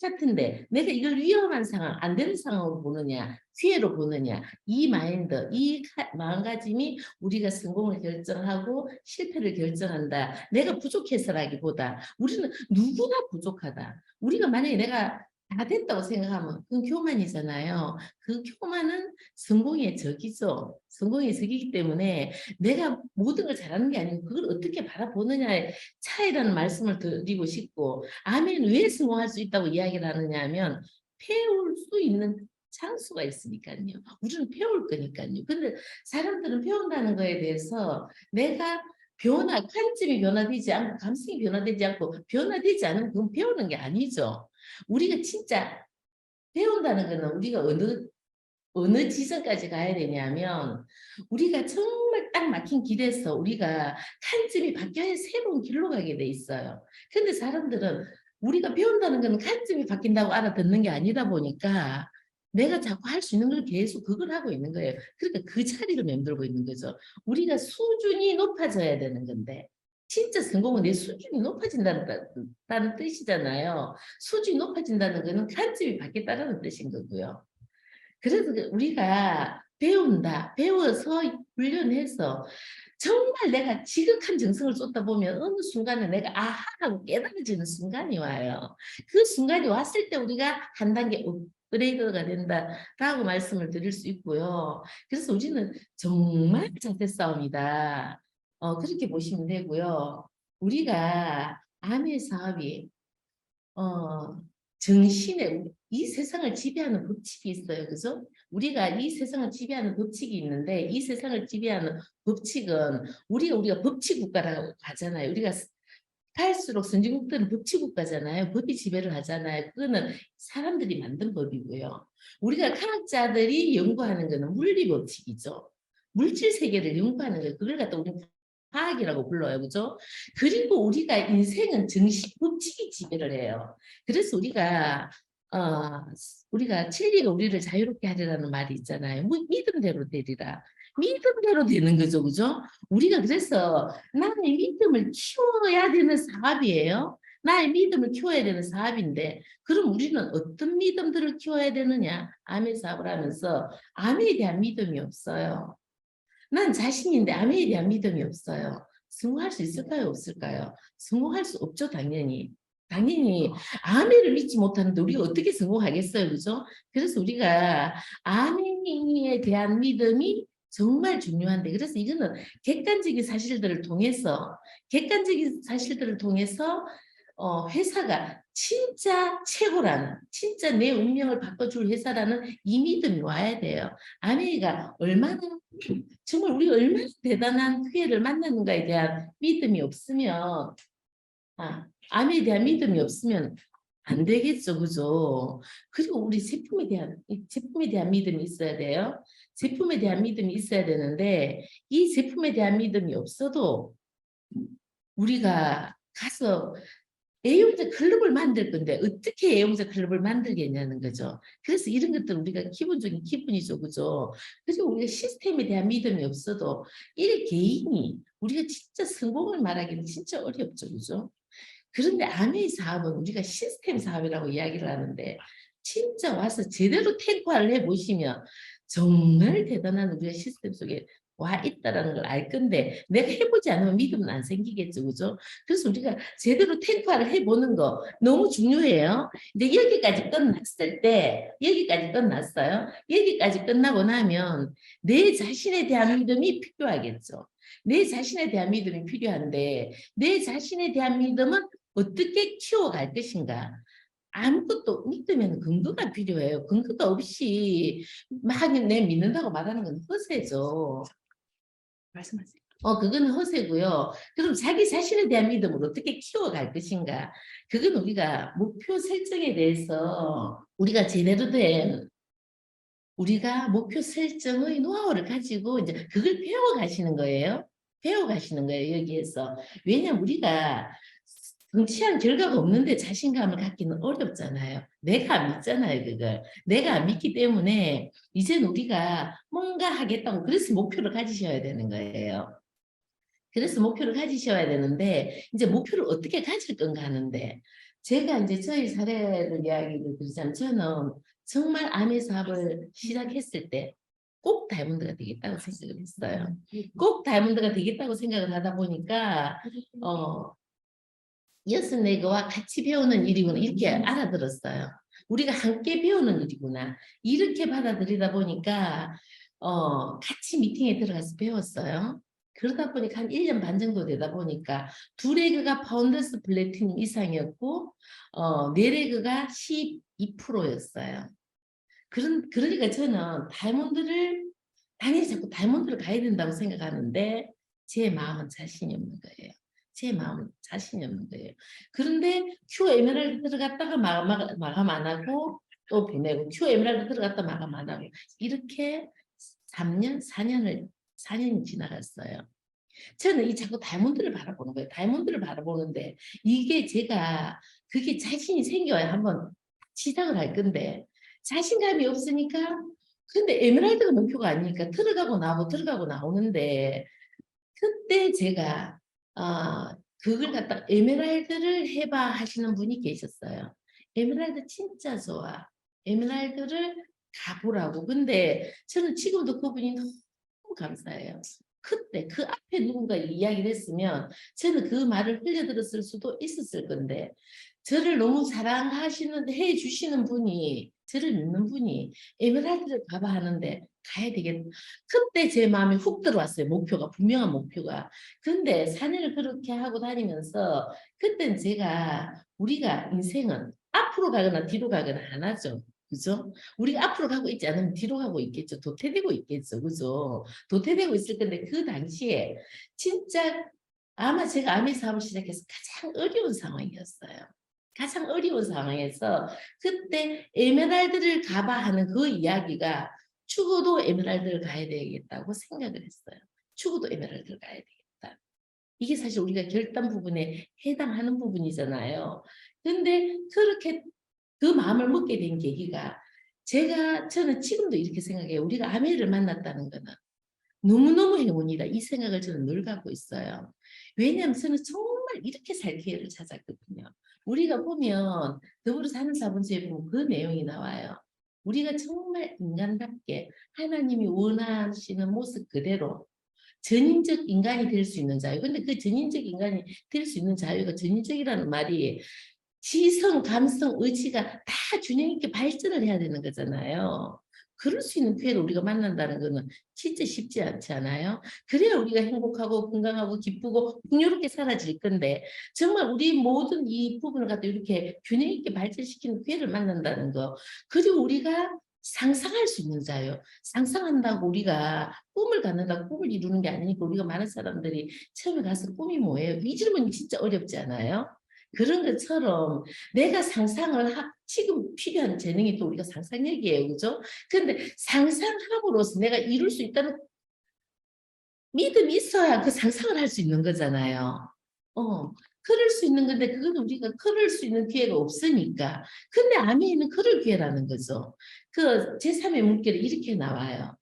똑같은데 내가 이걸 위험한 상황, 안 되는 상황으로 보느냐, 기회로 보느냐, 이 마인드, 이 마음가짐이 우리가 성공을 결정하고 실패를 결정한다. 내가 부족해서라기보다 우리는 누구나 부족하다. 우리가 만약에 내가 다 됐다고 생각하면 그건 교만이잖아요. 그 교만은 성공의 적이죠. 성공의 적이기 때문에 내가 모든 걸 잘하는 게 아니고 그걸 어떻게 바라보느냐에 차이라는 말씀을 드리고 싶고 아멘 왜 성공할 수 있다고 이야기를 하느냐 하면 배울 수 있는 장수가 있으니까요. 우리는 배울 거니까요. 근데 사람들은 배운다는 거에 대해서 내가 관점이 변화되지 않고 감성이 변화되지 않고 변화되지 않으면 그건 배우는 게 아니죠. 우리가 진짜 배운다는 거는 우리가 어느 지점까지 가야 되냐면 우리가 정말 딱 막힌 길에서 우리가 관점이 바뀌어야 새로운 길로 가게 돼 있어요. 근데 사람들은 우리가 배운다는 거는 관점이 바뀐다고 알아듣는 게 아니다 보니까 내가 자꾸 할 수 있는 걸 계속 그걸 하고 있는 거예요. 그러니까 그 자리를 맴돌고 있는 거죠. 우리가 수준이 높아져야 되는 건데 진짜 성공은 내 수준이 높아진다는 뜻이잖아요. 수준이 높아진다는 거는 관점이 바뀌었다는 뜻인 거고요. 그래서 우리가 배워서 훈련해서 정말 내가 지극한 정성을 쏟다 보면 어느 순간에 내가 아하라고 깨달아지는 순간이 와요. 그 순간이 왔을 때 우리가 한 단계 업그레이드가 된다라고 말씀을 드릴 수 있고요. 그래서 우리는 정말 자세 싸움이다. 그렇게 보시면 되고요. 우리가 암의 사업이 정신에 이 세상을 지배하는 법칙이 있어요. 그죠? 우리가 이 세상을 지배하는 법칙이 있는데 이 세상을 지배하는 법칙은 우리가 법치 국가라고 하잖아요. 우리가 갈수록 선진국들은 법치 국가잖아요. 법이 지배를 하잖아요. 그거는 사람들이 만든 법이고요. 우리가科学자들이 연구하는 거는 물리 법칙이죠. 물질 세계를 연구하는 거예요. 그걸 갖다 우리는 과학이라고 불러요. 그죠? 그리고 우리가 인생은 정신 법칙이 지배를 해요. 그래서 우리가 진리가 우리를 자유롭게 하리라는 말이 있잖아요. 믿음대로 되리라. 믿음대로 되는 거죠. 그죠? 우리가 그래서 나의 믿음을 키워야 되는 사업이에요. 나의 믿음을 키워야 되는 사업인데 그럼 우리는 어떤 믿음들을 키워야 되느냐? 암의 사업을 하면서 암에 대한 믿음이 없어요. 난 자신인데 암에 대한 믿음이 없어요. 성공할 수 있을까요? 없을까요? 성공할 수 없죠. 당연히 아멘을 믿지 못하는데 우리가 어떻게 성공하겠어요, 그죠? 그래서 우리가 아멘에 대한 믿음이 정말 중요한데 그래서 이거는 객관적인 사실들을 통해서 회사가 진짜 최고라는 진짜 내 운명을 바꿔줄 회사라는 이 믿음이 와야 돼요. 아멘이가 정말 우리가 얼마나 대단한 기회를 만나는가에 대한 믿음이 없으면 암에 대한 믿음이 없으면 안 되겠죠. 그죠? 그리고 우리 제품에 대한 믿음이 있어야 돼요. 제품에 대한 믿음이 있어야 되는데 이 제품에 대한 믿음이 없어도 우리가 가서 애용자 클럽을 만들 건데 어떻게 애용자 클럽을 만들겠냐는 거죠. 그래서 이런 것들 우리가 기본적인 기분이죠. 그죠? 그리고 우리가 시스템에 대한 믿음이 없어도 이 개인이 우리가 진짜 성공을 말하기는 진짜 어렵죠. 그죠? 그런데 암의 사업은 우리가 시스템 사업이라고 이야기를 하는데 진짜 와서 제대로 탱커화를 해보시면 정말 대단한 우리가 시스템 속에 와 있다라는 걸 알 건데 내가 해보지 않으면 믿음은 안 생기겠죠, 그죠? 그래서 우리가 제대로 탱파를 해보는 거 너무 중요해요. 이제 여기까지 끝났을 때 여기까지 끝났어요. 여기까지 끝나고 나면 내 자신에 대한 믿음이 필요하겠죠. 내 자신에 대한 믿음이 필요한데 내 자신에 대한 믿음은 어떻게 키워갈 것인가? 아무것도 믿으면 근거가 필요해요. 근거가 없이 막 내 믿는다고 말하는 건 허세죠. 말씀하세요. 그거는 허세고요. 그럼 자기 자신에 대한 믿음을 어떻게 키워갈 것인가? 그건 우리가 목표 설정에 대해서 우리가 제대로 된 우리가 목표 설정의 노하우를 가지고 이제 그걸 배워가시는 거예요. 배워가시는 거예요, 여기에서. 왜냐면 우리가 성취한 결과가 없는데 자신감을 갖기는 어렵잖아요. 내가 안 믿잖아요, 그걸. 내가 안 믿기 때문에 이젠 우리가 뭔가 하겠다고 그래서 목표를 가지셔야 되는 거예요. 그래서 목표를 가지셔야 되는데 이제 목표를 어떻게 가질 건가 하는데 제가 이제 저희 사례를 이야기를 드리자면 저는 정말 아내 사업을 시작했을 때 꼭 다이아몬드가 되겠다고 생각을 했어요. 꼭 다이아몬드가 되겠다고 생각을 하다 보니까 여섯 네거와 같이 배우는 일이구나 이렇게 알아들었어요. 우리가 함께 배우는 일이구나 이렇게 받아들이다 보니까 같이 미팅에 들어가서 배웠어요. 그러다 보니까 한 1년 반 정도 되다 보니까 두 레그가 파운더스 플래티넘 이상이었고 네 레그가 12%였어요. 그러니까 저는 다이아몬드를 당연히 자꾸 다이아몬드를 가야 된다고 생각하는데 제 마음은 자신이 없는 거예요. 제 마음은 자신이 없는 거예요. 그런데 큐 에메랄드 들어갔다가 마감 안 하고 또 보내고 큐 에메랄드 들어갔다 마감 안 하고 이렇게 3년, 4년이 지나갔어요. 저는 이 자꾸 다이아몬드를 바라보는 거예요. 다이아몬드를 바라보는데 이게 제가 그게 자신이 생겨야 한번 시작을 할 건데 자신감이 없으니까 근데 에메랄드가 목표가 아니니까 들어가고 나오고 들어가고 나오는데 그때 제가 그걸 갖다가 에메랄드를 해봐 하시는 분이 계셨어요. 에메랄드 진짜 좋아. 에메랄드를 가보라고. 근데 저는 지금도 그분이 너무 감사해요. 그때 그 앞에 누군가 이야기를 했으면 저는 그 말을 흘려들었을 수도 있었을 건데 저를 너무 사랑하시는 해주시는 분이 저를 믿는 분이 에메랄드를 가봐 하는데 가야 되겠다. 그때 제 마음에 훅 들어왔어요. 목표가 분명한 목표가. 근데 4년을 그렇게 하고 다니면서 그때는 제가 우리가 인생은 앞으로 가거나 뒤로 가거나 안 하죠. 그죠? 우리가 앞으로 가고 있지 않으면 뒤로 가고 있겠죠. 도태되고 있겠죠. 그죠? 도태되고 있을 텐데 그 당시에 진짜 아마 제가 아메 사업을 시작해서 가장 어려운 상황이었어요. 가장 어려운 상황에서 그때 에메랄드를 가봐 하는 그 이야기가 죽어도 에메랄드를 가야 되겠다고 생각을 했어요. 죽어도 에메랄드를 가야 되겠다. 이게 사실 우리가 결단 부분에 해당하는 부분이잖아요. 근데 그렇게 그 마음을 먹게 된 계기가 저는 지금도 이렇게 생각해요. 우리가 아메를 만났다는 거는 너무너무 행운이다. 이 생각을 저는 늘 갖고 있어요. 왜냐하면 저는 정말 이렇게 살 기회를 찾았거든요. 우리가 보면 더불어 사는 사본주의에 보면 그 내용이 나와요. 우리가 정말 인간답게 하나님이 원하시는 모습 그대로 전인적 인간이 될 수 있는 자유. 근데 그 전인적 인간이 될 수 있는 자유가 전인적이라는 말이 지성, 감성, 의지가 다 균형 있게 발전을 해야 되는 거잖아요. 그럴 수 있는 기회를 우리가 만난다는 거는 진짜 쉽지 않지 않아요? 그래야 우리가 행복하고 건강하고 기쁘고 풍요롭게 살아질 건데 정말 우리 모든 이 부분을 갖다 이렇게 균형 있게 발전시키는 기회를 만난다는 거 그리고 우리가 상상할 수 있는 자유. 상상한다고 우리가 꿈을 갖는다고 꿈을 이루는 게 아니니까 우리가 많은 사람들이 처음에 가서 꿈이 뭐예요? 이 질문이 진짜 어렵지 않아요? 그런 것처럼 내가 지금 필요한 재능이 또 우리가 상상력이에요. 그죠? 근데 상상함으로써 내가 이룰 수 있다는 믿음이 있어야 그 상상을 할 수 있는 거잖아요. 그럴 수 있는 건데 그건 우리가 그럴 수 있는 기회가 없으니까. 근데 아멘은 그럴 기회라는 거죠. 그 제3의 문결이 이렇게 나와요.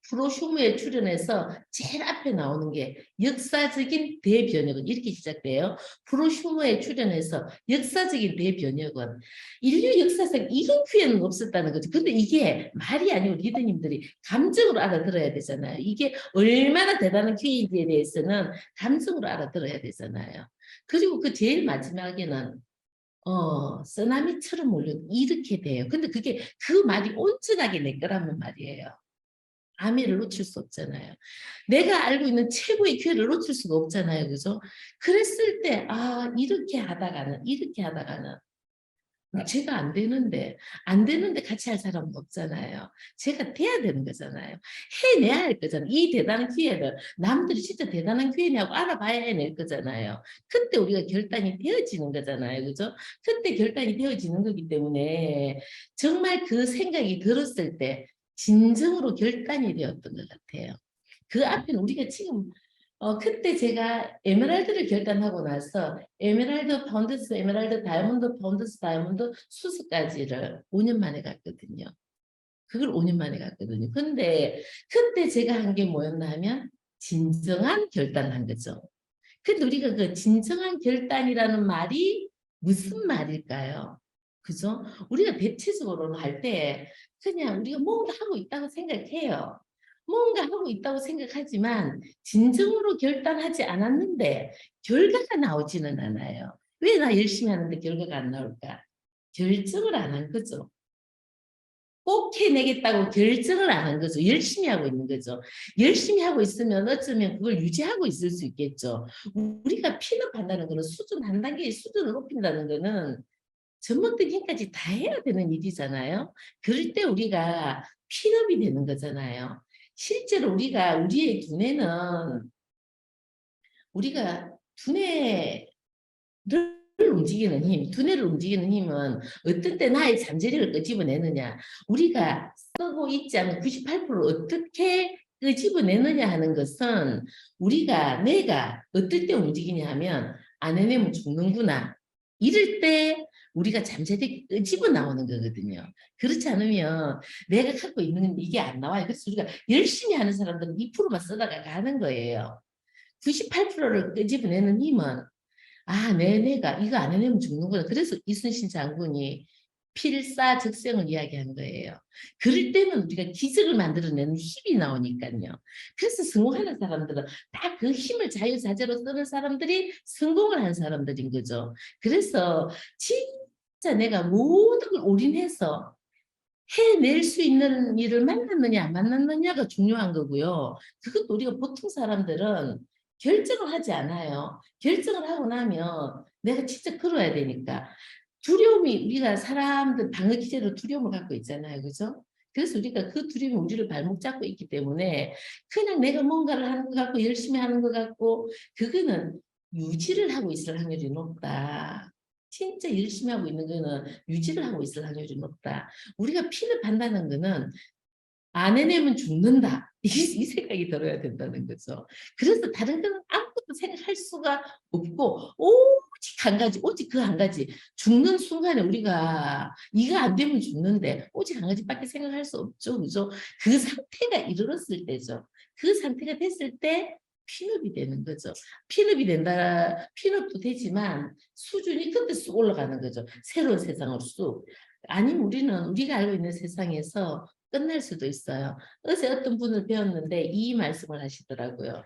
프로슈머에 출연해서 제일 앞에 나오는 게 역사적인 대변혁은 이렇게 시작돼요. 프로슈머에 출연해서 역사적인 대변혁은 인류 역사상 이런 표현은 없었다는 거죠. 근데 이게 말이 아니고 리더님들이 감정으로 알아들어야 되잖아요. 이게 얼마나 대단한 퀴즈에 대해서는 감정으로 알아들어야 되잖아요. 그리고 그 제일 마지막에는 쓰나미처럼 몰려 이렇게 돼요. 근데 그게 그 말이 온전하게 내 거라면 말이에요. 아미를 놓칠 수 없잖아요. 내가 알고 있는 최고의 기회를 놓칠 수가 없잖아요. 그죠? 그랬을 때, 이렇게 하다가는 제가 안 되는데 같이 할 사람은 없잖아요. 제가 돼야 되는 거잖아요. 해내야 할 거잖아요. 이 대단한 기회를 남들이 진짜 대단한 기회냐고 알아봐야 해낼 거잖아요. 그때 우리가 결단이 되어지는 거잖아요. 그죠? 그때 결단이 되어지는 거기 때문에 정말 그 생각이 들었을 때 진정으로 결단이 되었던 것 같아요. 그 앞에는 우리가 지금 그때 제가 에메랄드를 결단하고 나서 에메랄드 파운드스, 에메랄드 다이아몬드, 파운드스, 다이아몬드 수수까지를 5년 만에 갔거든요. 그걸 5년 만에 갔거든요. 근데 그때 제가 한 게 뭐였나 하면 진정한 결단한 거죠. 근데 우리가 그 진정한 결단이라는 말이 무슨 말일까요? 그죠? 우리가 대체적으로 할 때 그냥 우리가 뭔가 하고 있다고 생각해요. 뭔가 하고 있다고 생각하지만 진정으로 결단하지 않았는데 결과가 나오지는 않아요. 왜 나 열심히 하는데 결과가 안 나올까? 결정을 안 한 거죠. 꼭 해내겠다고 결정을 안 한 거죠. 열심히 하고 있는 거죠. 열심히 하고 있으면 어쩌면 그걸 유지하고 있을 수 있겠죠. 우리가 핀업한다는 거는 수준 한 단계의 수준을 높인다는 거는 전문적인 힘까지 다 해야 되는 일이잖아요. 그럴 때 우리가 핀업이 되는 거잖아요. 실제로 우리의 두뇌를 두뇌를 움직이는 힘은 어떤 때 나의 잠재력을 끄집어내느냐, 우리가 쓰고 있지 않은 98%를 어떻게 끄집어내느냐 하는 것은 내가 어떨 때 움직이냐 하면 안 해내면 죽는구나. 이럴 때 우리가 잠재력이 끄집어 나오는 거거든요. 그렇지 않으면 내가 갖고 있는 이게 안 나와요. 그래서 우리가 열심히 하는 사람들은 2%만 쓰다가 가는 거예요. 98%를 끄집어내는 힘은 내가 이거 안 해내면 죽는구나. 그래서 이순신 장군이 필사적생을 이야기한 거예요. 그럴 때는 우리가 기적을 만들어내는 힘이 나오니까요. 그래서 성공하는 사람들은 다 그 힘을 자유자재로 쓰는 사람들이 성공을 한 사람들인 거죠. 그래서 진짜 내가 모든 걸 올인해서 해낼 수 있는 일을 만났느냐 안 만났느냐가 중요한 거고요. 그것도 우리가 보통 사람들은 결정을 하지 않아요. 결정을 하고 나면 내가 진짜 걸어야 되니까. 우리가 사람들 방어 기제로 두려움을 갖고 있잖아요. 그죠? 그래서 우리가 그 두려움이 우리를 발목 잡고 있기 때문에 그냥 내가 뭔가를 하는 것 같고 열심히 하는 것 같고 그거는 유지를 하고 있을 확률이 높다. 진짜 열심히 하고 있는 거는 유지를 하고 있을 확률이 높다. 우리가 피를 판다는 거는 안 해내면 죽는다. 이 생각이 들어야 된다는 거죠. 그래서 다른 거는 아무것도 생각할 수가 없고 오직 그 한 가지. 죽는 순간에 우리가 이거 안 되면 죽는데 오직 한 가지밖에 생각할 수 없죠. 그죠? 그 상태가 이르렀을 때죠. 그 상태가 됐을 때 핀업이 되는 거죠. 핀업도 되지만 수준이 그때 쑥 올라가는 거죠. 새로운 세상을 쑥. 아니면 우리가 알고 있는 세상에서 끝날 수도 있어요. 어제 어떤 분을 배웠는데 이 말씀을 하시더라고요.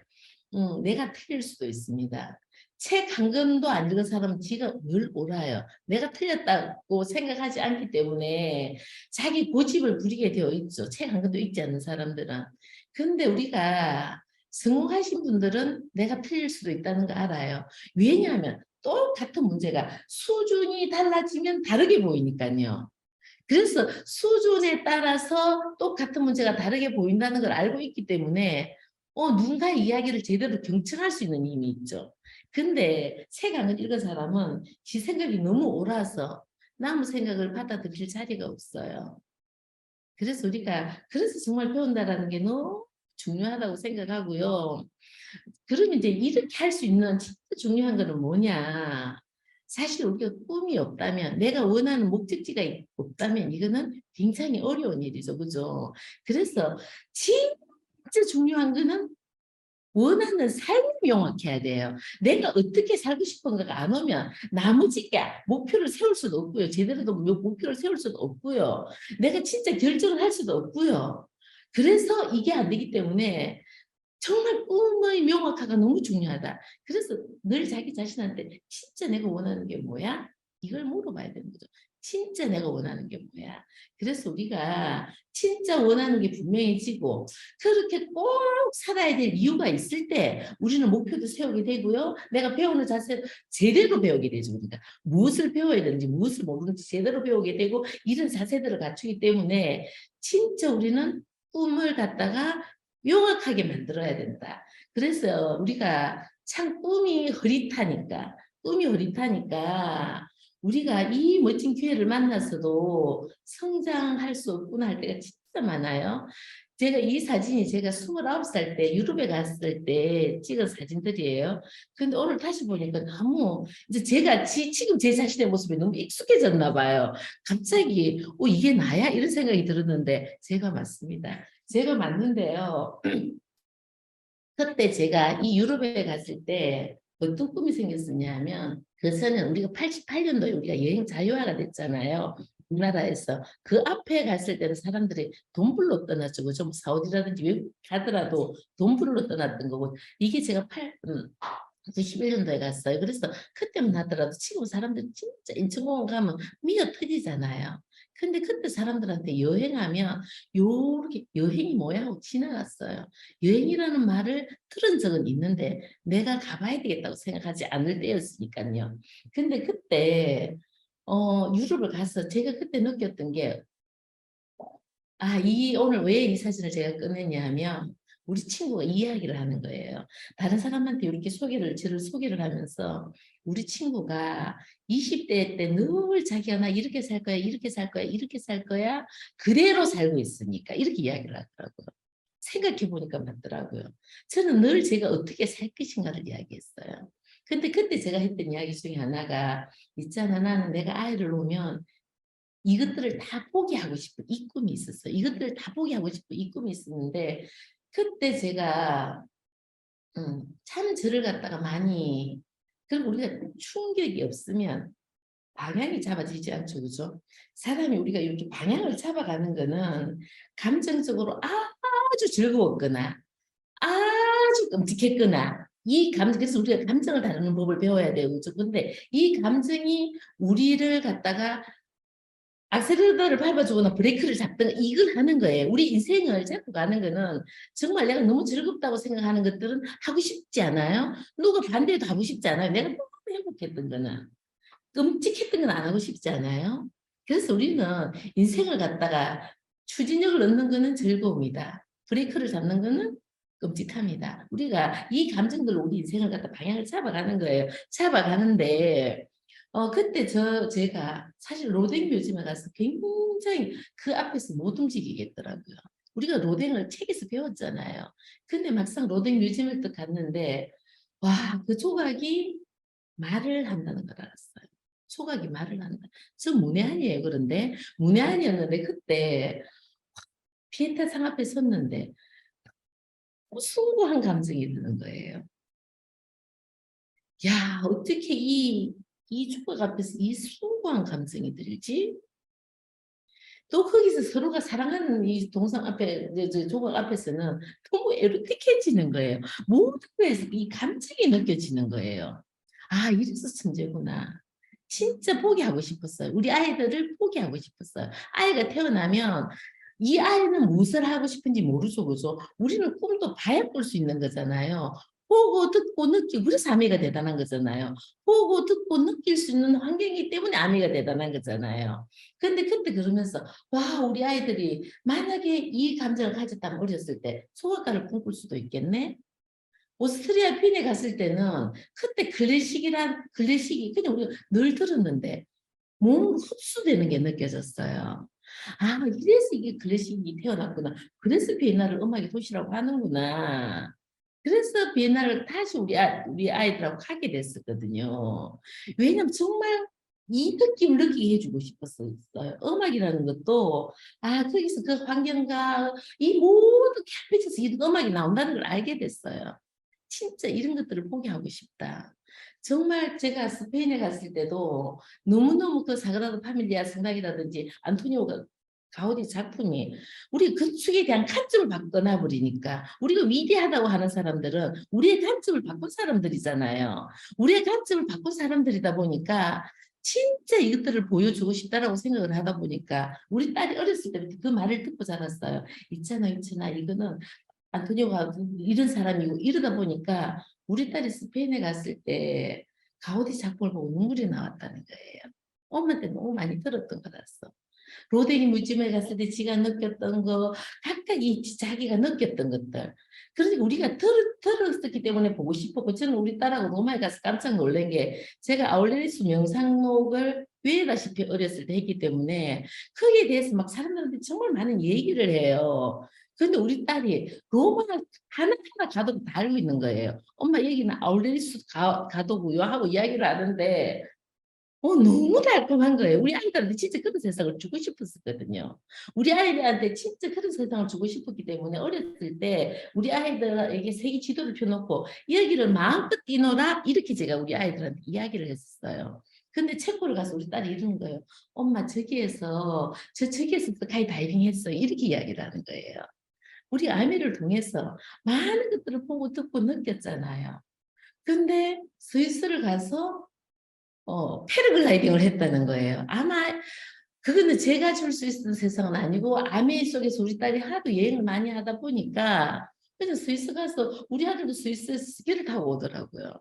내가 틀릴 수도 있습니다. 책 한 권도 안 읽은 사람은 지가 늘 옳아요. 내가 틀렸다고 생각하지 않기 때문에 자기 고집을 부리게 되어 있죠. 책 한 권도 읽지 않는 사람들은. 근데 우리가 성공하신 분들은 내가 틀릴 수도 있다는 거 알아요. 왜냐하면 똑같은 문제가 수준이 달라지면 다르게 보이니까요. 그래서 수준에 따라서 똑같은 문제가 다르게 보인다는 걸 알고 있기 때문에 누군가의 이야기를 제대로 경청할 수 있는 힘이 있죠. 근데 책 안 읽은 사람은 지 생각이 너무 옳아서 남의 생각을 받아들일 자리가 없어요. 그래서 정말 배운다라는 게 너무 중요하다고 생각하고요. 그러면 이제 이렇게 할 수 있는 진짜 중요한 거는 뭐냐? 사실 우리가 꿈이 없다면, 내가 원하는 목적지가 없다면 이거는 굉장히 어려운 일이죠. 그죠? 그래서 진짜 진짜 중요한 거는 원하는 삶을 명확해야 돼요. 내가 어떻게 살고 싶은가가 안 오면 나머지가 목표를 세울 수도 없고요. 제대로 된 목표를 세울 수도 없고요. 내가 진짜 결정을 할 수도 없고요. 그래서 이게 안 되기 때문에 정말 꿈의 명확화가 너무 중요하다. 그래서 늘 자기 자신한테 진짜 내가 원하는 게 뭐야? 이걸 물어봐야 되는 거죠. 진짜 내가 원하는 게 뭐야? 그래서 우리가 진짜 원하는 게 분명해지고 그렇게 꼭 살아야 될 이유가 있을 때 우리는 목표도 세우게 되고요. 내가 배우는 자세 제대로 배우게 되죠. 우리가 무엇을 배워야 되는지 무엇을 모르는지 제대로 배우게 되고 이런 자세들을 갖추기 때문에 진짜 우리는 꿈을 갖다가 명확하게 만들어야 된다. 그래서 우리가 참 꿈이 흐릿하니까 우리가 이 멋진 기회를 만나서도 성장할 수 없구나 할 때가 진짜 많아요. 제가 이 사진이 제가 29살 때 유럽에 갔을 때 찍은 사진들이에요. 근데 오늘 다시 보니까 너무 이제 제가 지금 제 자신의 모습이 너무 익숙해졌나 봐요. 갑자기 이게 나야? 이런 생각이 들었는데 제가 맞습니다. 제가 맞는데요. 그때 제가 이 유럽에 갔을 때 어떤 꿈이 생겼었냐면 그 전에 우리가 88년도에 우리가 여행 자유화가 됐잖아요. 우리나라에서 그 앞에 갔을 때는 사람들이 돈 벌러 떠났죠. 좀 사우디라든지 외국 가더라도 돈 벌러 떠났던 거고 이게 제가 11년도에 갔어요. 그래서 그때만 하더라도 지금 사람들 진짜 인천공원 가면 미어 터지잖아요. 근데 그때 사람들한테 여행하면 요렇게 여행이 뭐야 하고 지나갔어요. 여행이라는 말을 들은 적은 있는데 내가 가봐야 되겠다고 생각하지 않을 때였으니까요. 근데 그때 유럽을 가서 제가 그때 느꼈던 게 오늘 왜 이 사진을 제가 꺼냈냐 하면 우리 친구가 이야기를 하는 거예요. 다른 사람한테 이렇게 저를 소개를 하면서 우리 친구가 20대 때 늘 자기가 나 이렇게 살 거야, 이렇게 살 거야, 이렇게 살 거야 그대로 살고 있으니까 이렇게 이야기를 하더라고요. 생각해 보니까 맞더라고요. 저는 늘 제가 어떻게 살 것인가를 이야기했어요. 근데 그때 제가 했던 이야기 중에 하나가 있잖아 나는 내가 아이를 놓으면 이것들을 다 포기하고 싶은 이 꿈이 있었어요. 이것들을 다 포기하고 싶은 이 꿈이 있었는데 그때 제가 참 저를 갖다가 많이 그리고 우리가 충격이 없으면 방향이 잡아지지 않죠. 그죠? 사람이 우리가 이렇게 방향을 잡아가는 거는 감정적으로 아주 즐거웠거나 아주 끔찍했거나 그래서 우리가 감정을 다루는 법을 배워야 돼요. 그죠? 근데 이 감정이 우리를 갖다가 악셀레러를 밟아주거나 브레이크를 잡든가 이걸 하는 거예요. 우리 인생을 잡고 가는 거는 정말 내가 너무 즐겁다고 생각하는 것들은 하고 싶지 않아요. 누가 반대해도 하고 싶지 않아요. 내가 너무 행복했던 거는. 끔찍했던 건 안 하고 싶지 않아요. 그래서 우리는 인생을 갖다가 추진력을 얻는 거는 즐거움이다. 브레이크를 잡는 거는 끔찍합니다. 우리가 이 감정들로 우리 인생을 갖다 방향을 잡아가는 거예요. 잡아가는데 그때 제가 사실 로댕 묘지에 가서 굉장히 그 앞에서 못 움직이겠더라고요. 우리가 로댕을 책에서 배웠잖아요. 근데 막상 로댕 묘지를 또 갔는데 와, 그 조각이 말을 한다는 걸 알았어요. 조각이 말을 한다. 저 문외한이에요. 그런데 문외한이었는데 그때 피에타 상 앞에 섰는데 숭고한 감정이 드는 거예요. 야, 어떻게 이 조각 앞에서 이 숭고한 감정이 들지? 또 거기서 서로가 사랑하는 이 동상 앞에, 조각 앞에서는 너무 에로틱해지는 거예요. 모든 거에서 이 감정이 느껴지는 거예요. 이래서 천재구나. 진짜 포기하고 싶었어요. 우리 아이들을 포기하고 싶었어요. 아이가 태어나면 이 아이는 무엇을 하고 싶은지 모르죠. 그죠? 우리는 꿈도 봐야 꿀 수 있는 거잖아요. 보고 듣고 느끼고 그래서 아미가 대단한 거잖아요. 보고 듣고 느낄 수 있는 환경이기 때문에 아미가 대단한 거잖아요. 근데 그때 그러면서 와 우리 아이들이 만약에 이 감정을 가졌다면 어렸을 때 소아과를 꿈꿀 수도 있겠네. 오스트리아 빈에 갔을 때는 그때 클래식이 그냥 우리가 늘 들었는데 몸으로 흡수되는 게 느껴졌어요. 이래서 이게 클래식이 태어났구나. 그래서 비엔나를 음악의 도시라고 하는구나. 그래서 비엔나를 다시 우리 아이들하고 가게 됐었거든요. 왜냐면 정말 이 느낌을 느끼게 해주고 싶었어요. 음악이라는 것도 거기서 그 환경과 이 모든 캠페인에서 이런 음악이 나온다는 걸 알게 됐어요. 진짜 이런 것들을 보게 하고 싶다. 정말 제가 스페인에 갔을 때도 너무너무 그 사그라다 파밀리아 성당이라든지 안토니오 가우디 작품이 우리 건축에 대한 관점을 바꿔놔 버리니까 우리가 위대하다고 하는 사람들은 우리의 관점을 바꾼 사람들이잖아요. 우리의 관점을 바꾼 사람들이다 보니까 진짜 이것들을 보여주고 싶다라고 생각을 하다 보니까 우리 딸이 어렸을 때부터 그 말을 듣고 자랐어요. 있잖아, 이거는 안토니오가 이런 사람이고 이러다 보니까 우리 딸이 스페인에 갔을 때 가우디 작품을 보고 눈물이 나왔다는 거예요. 엄마한테 너무 많이 들었던 것 같았어. 로데니 뮤지엄에 갔을 때 지가 느꼈던 거 각각이 자기가 느꼈던 것들. 그러니까 우리가 들었기 때문에 보고 싶었고 저는 우리 딸하고 로마에 가서 깜짝 놀란 게 제가 아울레리스 명상록을 외다시피 어렸을 때 했기 때문에 거기에 대해서 막 사람들한테 정말 많은 얘기를 해요. 근데 우리 딸이 로마 하나하나 가도도 다 알고 있는 거예요. 엄마 여기는 아울레리스 가도고요 하고 이야기를 하는데 너무 달콤한 거예요. 우리 아이들한테 진짜 그런 세상을 주고 싶었거든요. 우리 아이들한테 진짜 그런 세상을 주고 싶었기 때문에 어렸을 때 우리 아이들에게 세계 지도를 펴놓고 여기를 마음껏 뛰노라 이렇게 제가 우리 아이들한테 이야기를 했었어요. 근데 체코를 가서 우리 딸이 이러는 거예요. 엄마 저기에서 스카이 다이빙 했어요. 이렇게 이야기를 하는 거예요. 우리 아미를 통해서 많은 것들을 보고 듣고 느꼈잖아요. 근데 스위스를 가서 패러글라이딩을 했다는 거예요. 아마 그거는 제가 줄 수 있는 세상은 아니고 아메 속에서 우리 딸이 하도 여행을 많이 하다 보니까 그래서 스위스 가서 우리 아들도 스위스에서 스키를 타고 오더라고요.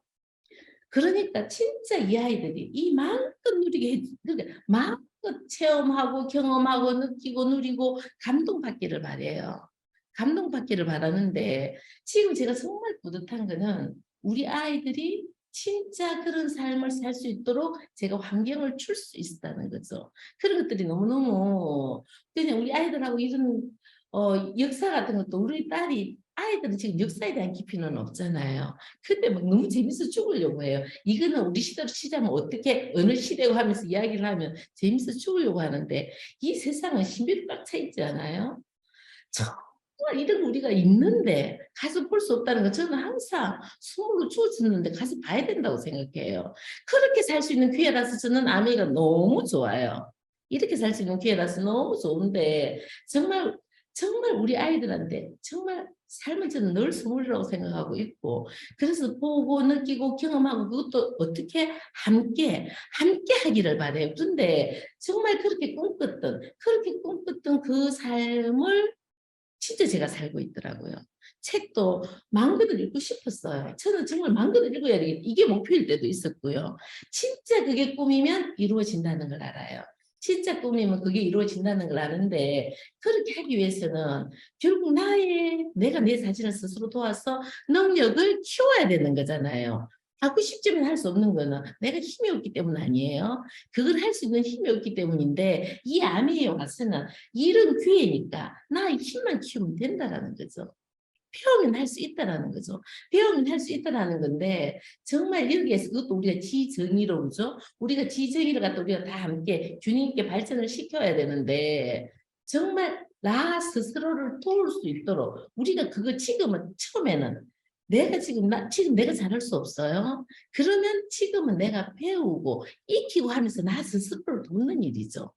그러니까 진짜 이 아이들이 이 마음껏 누리게 그러니까 마음껏 체험하고 경험하고 느끼고 누리고 감동받기를 바래요. 감동받기를 바라는데 지금 제가 정말 뿌듯한 거는 우리 아이들이 진짜 그런 삶을 살 수 있도록 제가 환경을 줄 수 있다는 거죠. 그런 것들이 너무너무 그냥 우리 아이들하고 이런 역사 같은 것도 우리 딸이 아이들은 지금 역사에 대한 깊이는 없잖아요. 근데 막 너무 재밌어 죽으려고 해요. 이거는 우리 시대로 치자면 어떻게 어느 시대고 하면서 이야기를 하면 재밌어 죽으려고 하는데 이 세상은 신비로 꽉 차 있지 않아요? 정말 이런 우리가 있는데 가서 볼 수 없다는 거 저는 항상 수목을 주어졌는데 가서 봐야 된다고 생각해요. 그렇게 살 수 있는 기회라서 저는 아메이가 너무 좋아요. 이렇게 살 수 있는 기회라서 너무 좋은데 정말 우리 아이들한테 정말 삶을 저는 늘 선물이라고 생각하고 있고 그래서 보고 느끼고 경험하고 그것도 어떻게 함께 하기를 바래요. 근데 정말 그렇게 꿈꿨던 그 삶을 진짜 제가 살고 있더라고요. 책도 마음껏 읽고 싶었어요. 저는 정말 마음껏 읽어야 되겠다. 이게 목표일 때도 있었고요. 진짜 그게 꿈이면 이루어진다는 걸 알아요. 진짜 꿈이면 그게 이루어진다는 걸 아는데 그렇게 하기 위해서는 결국 내가 내 자신을 스스로 도와서 능력을 키워야 되는 거잖아요. 하고 싶지만 할 수 없는 거는 내가 힘이 없기 때문 아니에요. 그걸 할 수 있는 힘이 없기 때문인데 이 아미에 와서는 이런 기회니까 나의 힘만 키우면 된다라는 거죠. 배우면 할 수 있다라는 거죠. 배우면 할 수 있다라는 건데 정말 여기에서 그것도 우리가 지정의로 그죠? 우리가 지정의를 갖다 우리가 다 함께 균형 있게 발전을 시켜야 되는데 정말 나 스스로를 도울 수 있도록 우리가 그거 지금은 처음에는 지금 내가 잘할 수 없어요. 그러면 지금은 내가 배우고 익히고 하면서 나 스스로를 돕는 일이죠.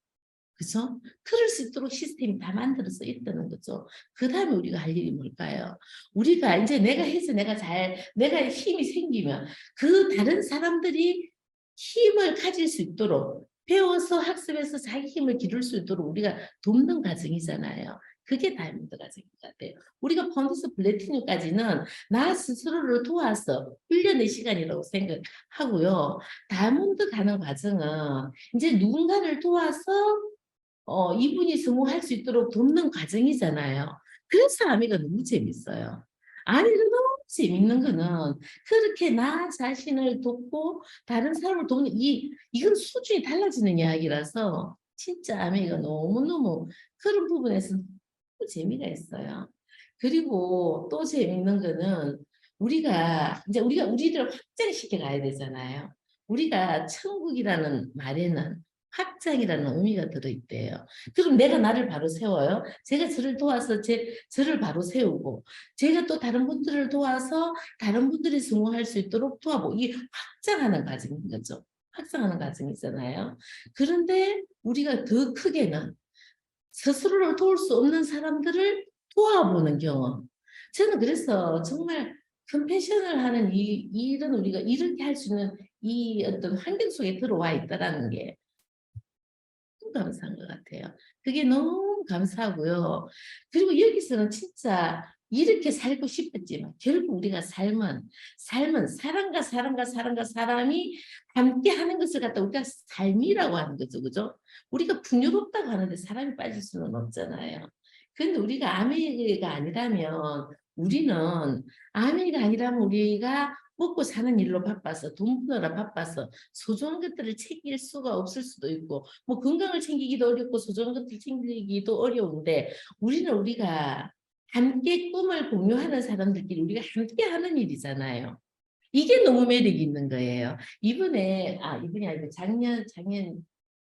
그죠? 그럴 수 있도록 시스템이 다 만들어서 있다는 거죠. 그 다음에 우리가 할 일이 뭘까요? 우리가 이제 내가 해서 내가 힘이 생기면 그 다른 사람들이 힘을 가질 수 있도록 배워서 학습해서 자기 힘을 기를 수 있도록 우리가 돕는 과정이잖아요. 그게 다이아몬드 과정인 것 같아요. 우리가 펀드스 플래티늄까지는 나 스스로를 도와서 훈련의 시간이라고 생각하고요. 다이아몬드 가는 과정은 이제 누군가를 도와서 이분이 성공할 수 있도록 돕는 과정이잖아요. 그래서 아미가 너무 재밌어요. 아미가 너무 재밌는 거는 그렇게 나 자신을 돕고 다른 사람을 돕는 이건 수준이 달라지는 이야기라서 진짜 아미가 너무너무 그런 부분에서 너무 재미가 있어요. 그리고 또 재밌는 거는 우리가 우리를 확장시켜 가야 되잖아요. 우리가 천국이라는 말에는 확장이라는 의미가 들어있대요. 그럼 내가 나를 바로 세워요. 제가 저를 도와서 저를 바로 세우고, 제가 또 다른 분들을 도와서 다른 분들이 성공할 수 있도록 도와보고, 이게 확장하는 과정인 거죠. 확장하는 과정이잖아요. 그런데 우리가 더 크게는 스스로를 도울 수 없는 사람들을 도와보는 경험. 저는 그래서 정말 컴패션을 하는 이 일은 우리가 이렇게 할 수 있는 이 어떤 환경 속에 들어와 있다라는 게 너무 감사한 것 같아요. 그게 너무 감사하고요. 그리고 여기서는 진짜 이렇게 살고 싶었지만 결국 우리가 삶은 사람이 함께 하는 것을 갖다 우리가 삶이라고 하는 거죠. 그죠? 우리가 풍요롭다고 하는데 사람이 빠질 수는 없잖아요. 그런데 우리가 아메리가 아니라면 우리가 먹고 사는 일로 바빠서 돈 버느라 바빠서 소중한 것들을 챙길 수가 없을 수도 있고 뭐 건강을 챙기기도 어렵고 소중한 것들 챙기기도 어려운데 우리가 함께 꿈을 공유하는 사람들끼리 우리가 함께 하는 일이잖아요. 이게 너무 매력이 있는 거예요. 이번이 아니고 작년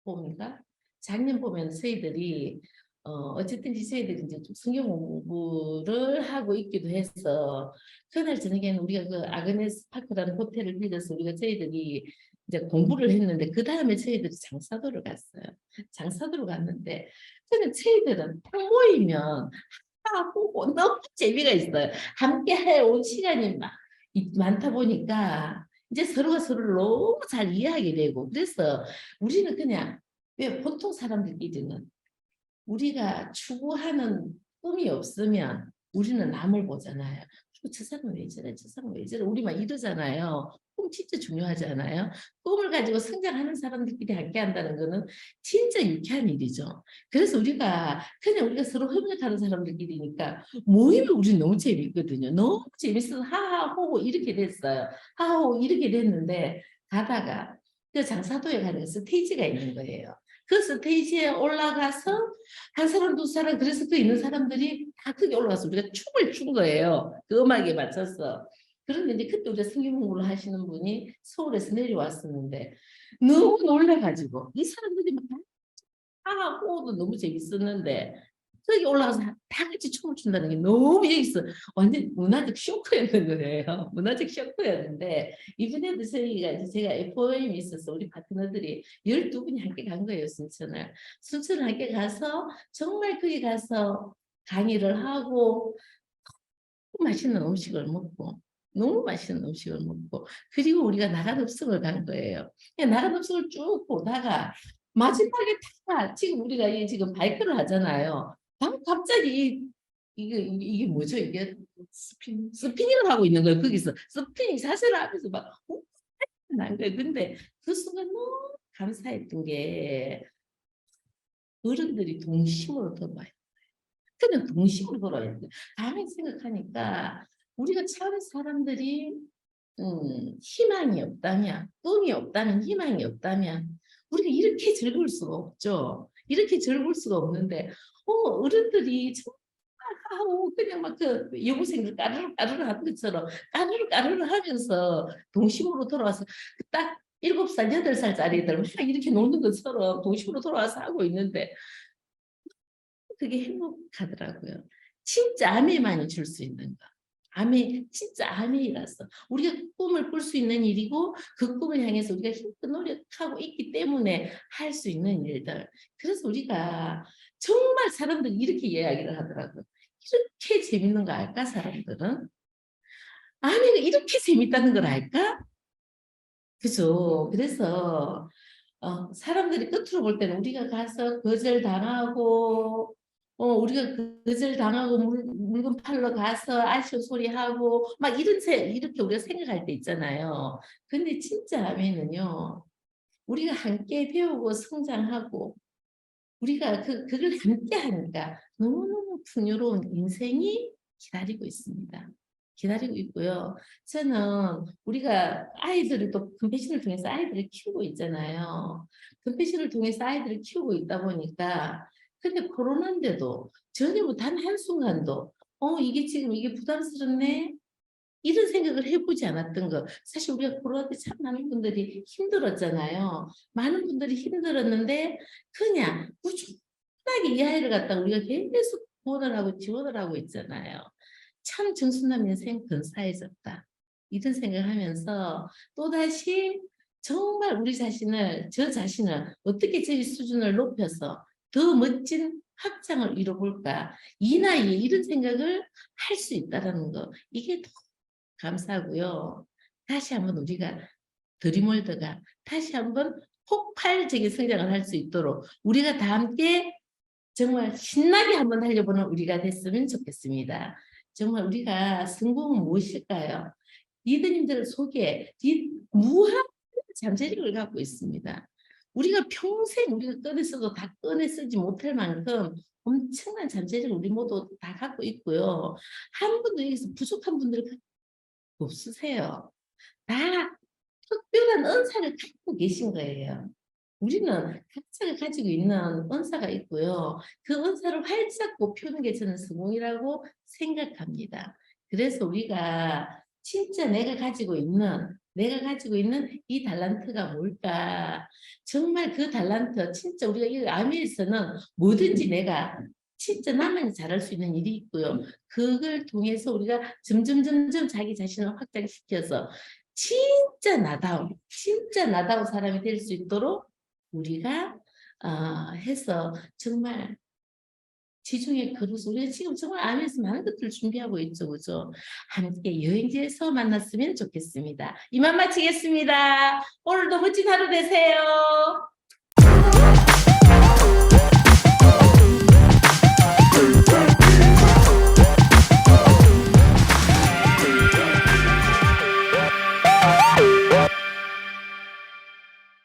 봄인가? 작년 봄에는 저희들이 어쨌든지 저희들이 이제 좀 성경 공부를 하고 있기도 해서 그날 저녁에는 우리가 그 아그네스 파크라는 호텔을 빌려서 저희들이 이제 공부를 했는데 그 다음에 저희들이 장사도를 갔어요. 장사도를 갔는데 저희들은 딱 모이면 하고 너무 재미가 있어요. 함께 해온 시간이 많다 보니까 이제 서로가 서로를 너무 잘 이해하게 되고 그래서 우리는 그냥 왜 보통 사람들끼리는 우리가 추구하는 꿈이 없으면 우리는 남을 보잖아요. 저 사람 왜 저래? 저 사람 왜 저래? 우리만 이러잖아요. 꿈 진짜 중요하잖아요. 꿈을 가지고 성장하는 사람들끼리 함께 한다는 거는 진짜 유쾌한 일이죠. 그래서 우리가 서로 협력하는 사람들끼리니까 모이면 우리는 너무 재미있거든요. 너무 재밌어서 하하호호 이렇게 됐어요. 하하호 이렇게 됐는데 가다가 그 장사도에 가는 스테이지가 있는 거예요. 그 스테이지에 올라가서 한 사람 두 사람 그래서 그 있는 사람들이 다 크게 올라가서 우리가 춤을 춘 거예요. 그 음악에 맞춰서. 그런데 이제 그때 우리가 성경 공부를 하시는 분이 서울에서 내려왔었는데 너무 놀래가지고 이 사람들이 막 하고 너무 재밌었는데 저기 올라가서 다 같이 춤을 춘다는 게 너무 여기서 완전 문화적 쇼크였는 거예요. 문화적 쇼크였는데 이번에도 제가 FOM이 있어서 우리 파트너들이 12분이 함께 간 거예요. 순천을 함께 가서 정말 거기 가서 강의를 하고 맛있는 음식을 먹고 너무 맛있는 음식을 먹고 그리고 우리가 나간읍성을 간 거예요. 나간읍성을 쭉 보다가 마지막에 지금 우리가 지금 바이크를 하잖아요. 갑자기 이게 뭐죠? 이게 스피닝을 하고 있는 거예요. 거기서 스피닝 자세를 하면서 난 거예요. 근데 그 순간 너무 감사했던 게 어른들이 동심으로 돌아와요. 그냥 동심으로 돌아와요. 다음에 생각하니까 우리가 참 사람들이 희망이 없다면, 꿈이 없다면, 희망이 없다면 우리가 이렇게 즐거울 수가 없죠. 이렇게 즐거울 수가 없는데 어른들이 정말 그냥 막 그 여고생들 까르르 까르르 하는 것처럼 까르르 까르르 하면서 동심으로 돌아와서 딱 7살, 8살짜리들 막 이렇게 노는 것처럼 동심으로 돌아와서 하고 있는데 그게 행복하더라고요. 진짜 아메만이 줄 수 있는 거. 진짜 아메이라서 우리가 꿈을 꿀 수 있는 일이고 그 꿈을 향해서 우리가 힘껏 노력하고 있기 때문에 할 수 있는 일들. 그래서 우리가 정말 사람들이 이렇게 이야기를 하더라고요. 이렇게 재밌는 거 알까 사람들은? 아메가 이렇게 재밌다는 걸 알까? 그죠? 그래서 사람들이 끝으로 볼 때는 우리가 가서 거절당하고 우리가 거절당하고 물건 팔러 가서 아쉬운 소리 하고 막 이렇게 우리가 생각할 때 있잖아요. 근데 진짜 하면은요. 우리가 함께 배우고 성장하고 우리가 그걸 함께 하니까 너무너무 풍요로운 인생이 기다리고 있습니다. 기다리고 있고요. 저는 우리가 아이들을 또 컴패션을 통해서 아이들을 키우고 있잖아요. 컴패션을 통해서 아이들을 키우고 있다 보니까 근데 코로나인데도 전혀 단 한순간도 이게 지금 이게 부담스럽네. 이런 생각을 해보지 않았던 거. 사실 우리가 코로나 때 참 많은 분들이 힘들었잖아요. 많은 분들이 힘들었는데 그냥 꾸준하게 이 아이를 갖다 우리가 계속 후원을 하고 지원을 하고 있잖아요. 참 정순남 인생 근사해졌다. 이런 생각을 하면서 또다시 정말 우리 자신을, 저 자신을 어떻게 저희 수준을 높여서 더 멋진 확장을 이뤄볼까. 이 나이에 이런 생각을 할 수 있다는 거. 이게 더 감사하고요. 다시 한번 우리가 드림월드가 다시 한번 폭발적인 성장을 할 수 있도록 우리가 다 함께 정말 신나게 한번 달려보는 우리가 됐으면 좋겠습니다. 정말 우리가 성공은 무엇일까요? 리더님들 속에 무한 잠재력을 갖고 있습니다. 우리가 평생 우리가 꺼내 써도 다 꺼내 쓰지 못할 만큼 엄청난 잠재력을 우리 모두 다 갖고 있고요. 한 분도 여기서 부족한 분들 없으세요. 다 특별한 은사를 갖고 계신 거예요. 우리는 각자가 가지고 있는 은사가 있고요. 그 은사를 활짝 펴는 게 저는 성공이라고 생각합니다. 그래서 우리가 진짜 내가 가지고 있는 이 달란트가 뭘까? 정말 그 달란트, 진짜 우리가 이 아미에서는 뭐든지 내가 진짜 나만 잘할 수 있는 일이 있고요. 그걸 통해서 우리가 점점 자기 자신을 확장시켜서 진짜 나다운 사람이 될 수 있도록 우리가 해서 정말 지중해 그루스 우리가 지금 정말 아미에서 많은 것들을 준비하고 있죠, 그죠? 함께 여행지에서 만났으면 좋겠습니다. 이만 마치겠습니다. 오늘도 멋진 하루 되세요.